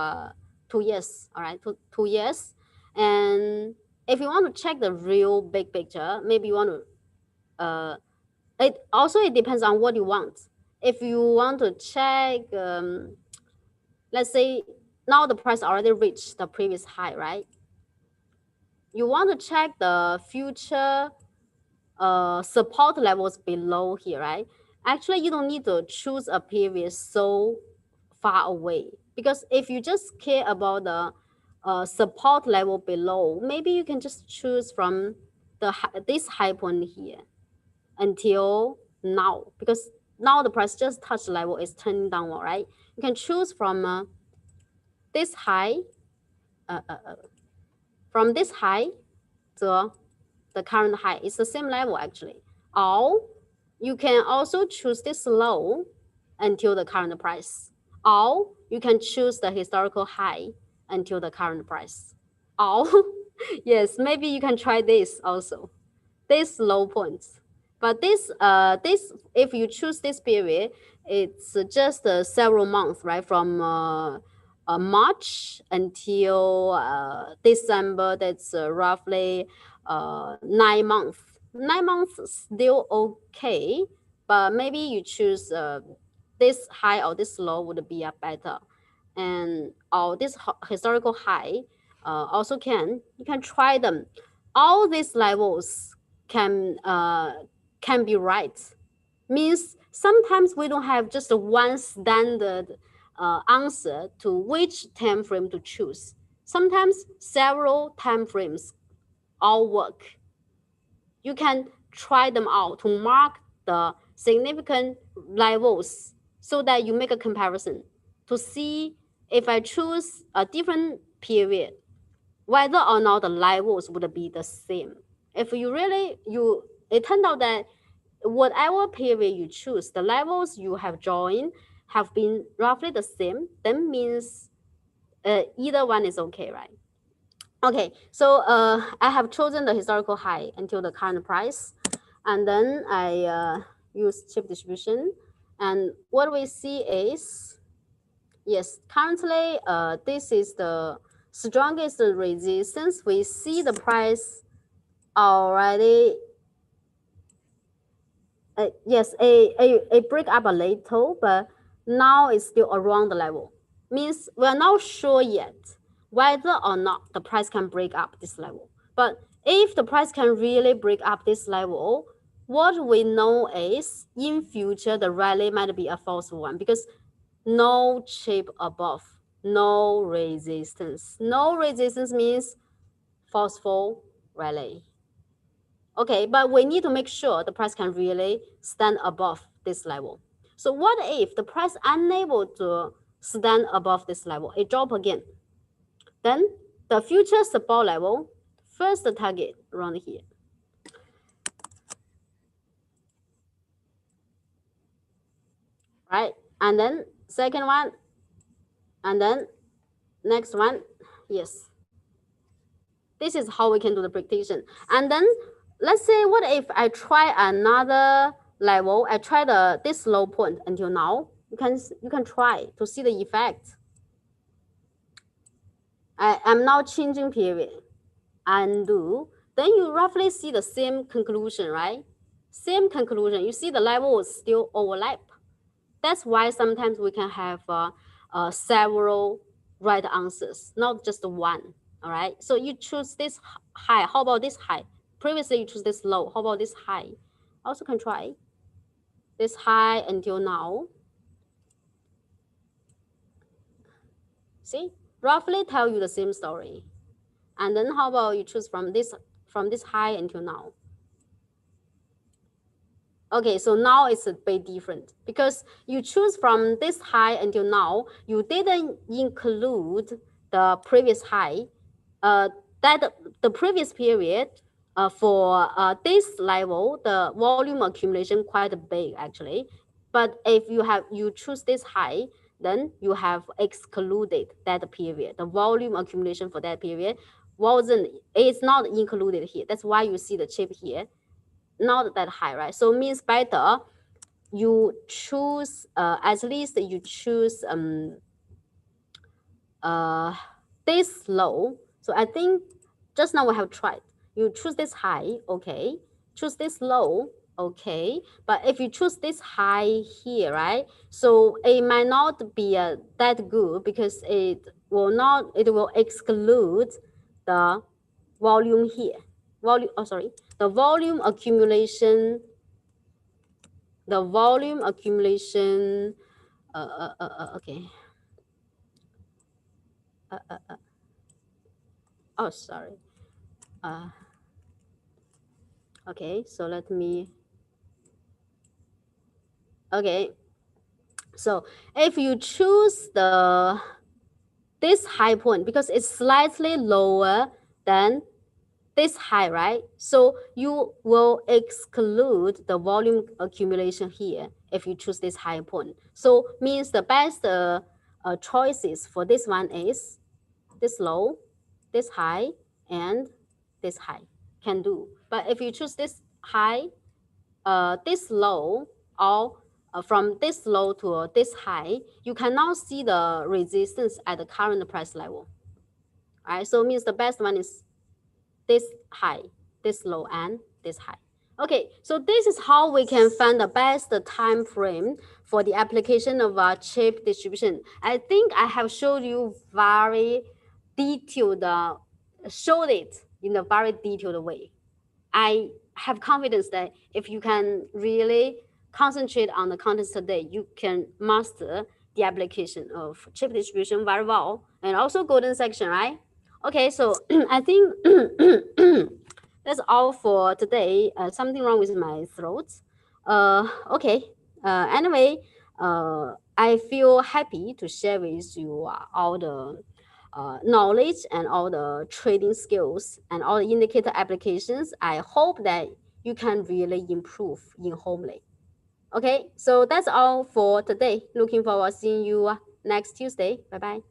years. All right, two years. And if you want to check the real big picture, maybe you want to. It depends on what you want. If you want to check. Let's say now the price already reached the previous high, right? You want to check the future support levels below here, right? Actually, you don't need to choose a period so far away, because if you just care about the support level below, maybe you can just choose from this high point here until now, because now the price just touched level, is turning downward, right? You can choose from this high, from this high to the current high. It's the same level actually. Or you can also choose this low until the current price. Or you can choose the historical high until the current price. Or yes, maybe you can try this also, this low points. But this if you choose this period, it's just several months, right? From March until December. That's roughly 9 months. 9 months still okay, but maybe you choose this high or this low would be better, and or this historical high also you can try them. All these levels can be right. Means sometimes we don't have just one standard answer to which time frame to choose. Sometimes several time frames all work. You can try them out to mark the significant levels so that you make a comparison to see if I choose a different period, whether or not the levels would be the same. If you really, it turned out that whatever period you choose, the levels you have joined have been roughly the same, then means either one is okay, right? Okay, so I have chosen the historical high until the current price, and then I use chip distribution, and what we see is, yes, currently this is the strongest resistance. We see the price already yes, a break up a little, but now it's still around the level. Means we're not sure yet whether or not the price can break up this level. But if the price can really break up this level, what we know is in future the rally might be a false one because no chip above, no resistance. No resistance means forceful rally. Okay, but we need to make sure the price can really stand above this level. So what if the price unable to stand above this level? It drop again. Then the future support level, first target around here. Right? And then second one, and then next one. Yes. This is how we can do the prediction. And then let's say, what if I try another level? I try this low point until now. You can try to see the effect. I'm now changing period. Undo. Then you roughly see the same conclusion, right? Same conclusion. You see the levels still overlap. That's why sometimes we can have several right answers, not just one. All right. So you choose this high. How about this high? Previously you choose this low. How about this high? Also can try this high until now. See, roughly tell you the same story. And then how about you choose from this high until now? Okay, so now it's a bit different because you choose from this high until now, you didn't include the previous high. That the previous period for this level, the volume accumulation quite big actually. But if you choose this high, then you have excluded that period. The volume accumulation for that period it's not included here. That's why you see the chip here not that high, right? So it means better you choose at least you choose this low. So I think just now we have tried. You choose this high, okay. Choose this low, okay. But if you choose this high here, right? So it might not be that good because it will exclude the volume here. The volume accumulation. Okay. Oh, sorry. Okay, so let me. Okay, so if you choose this high point because it's slightly lower than this high, right? So you will exclude the volume accumulation here if you choose this high point. So means the best choices for this one is this low, this high, and this high can do. But if you choose this high, this low, or from this low to this high, you cannot see the resistance at the current price level. All right, so it means the best one is this high, this low, and this high. Okay, so this is how we can find the best time frame for the application of chip distribution. I think I have showed you very detailed, showed it in a very detailed way. I have confidence that if you can really concentrate on the contents today, you can master the application of chip distribution very well, and also golden section, right? Okay, so I think that's all for today. Something wrong with my throat. Okay. Anyway, I feel happy to share with you all the knowledge and all the trading skills and all the indicator applications. I hope that you can really improve in Homely. Okay, so that's all for today. Looking forward to seeing you next Tuesday. Bye-bye.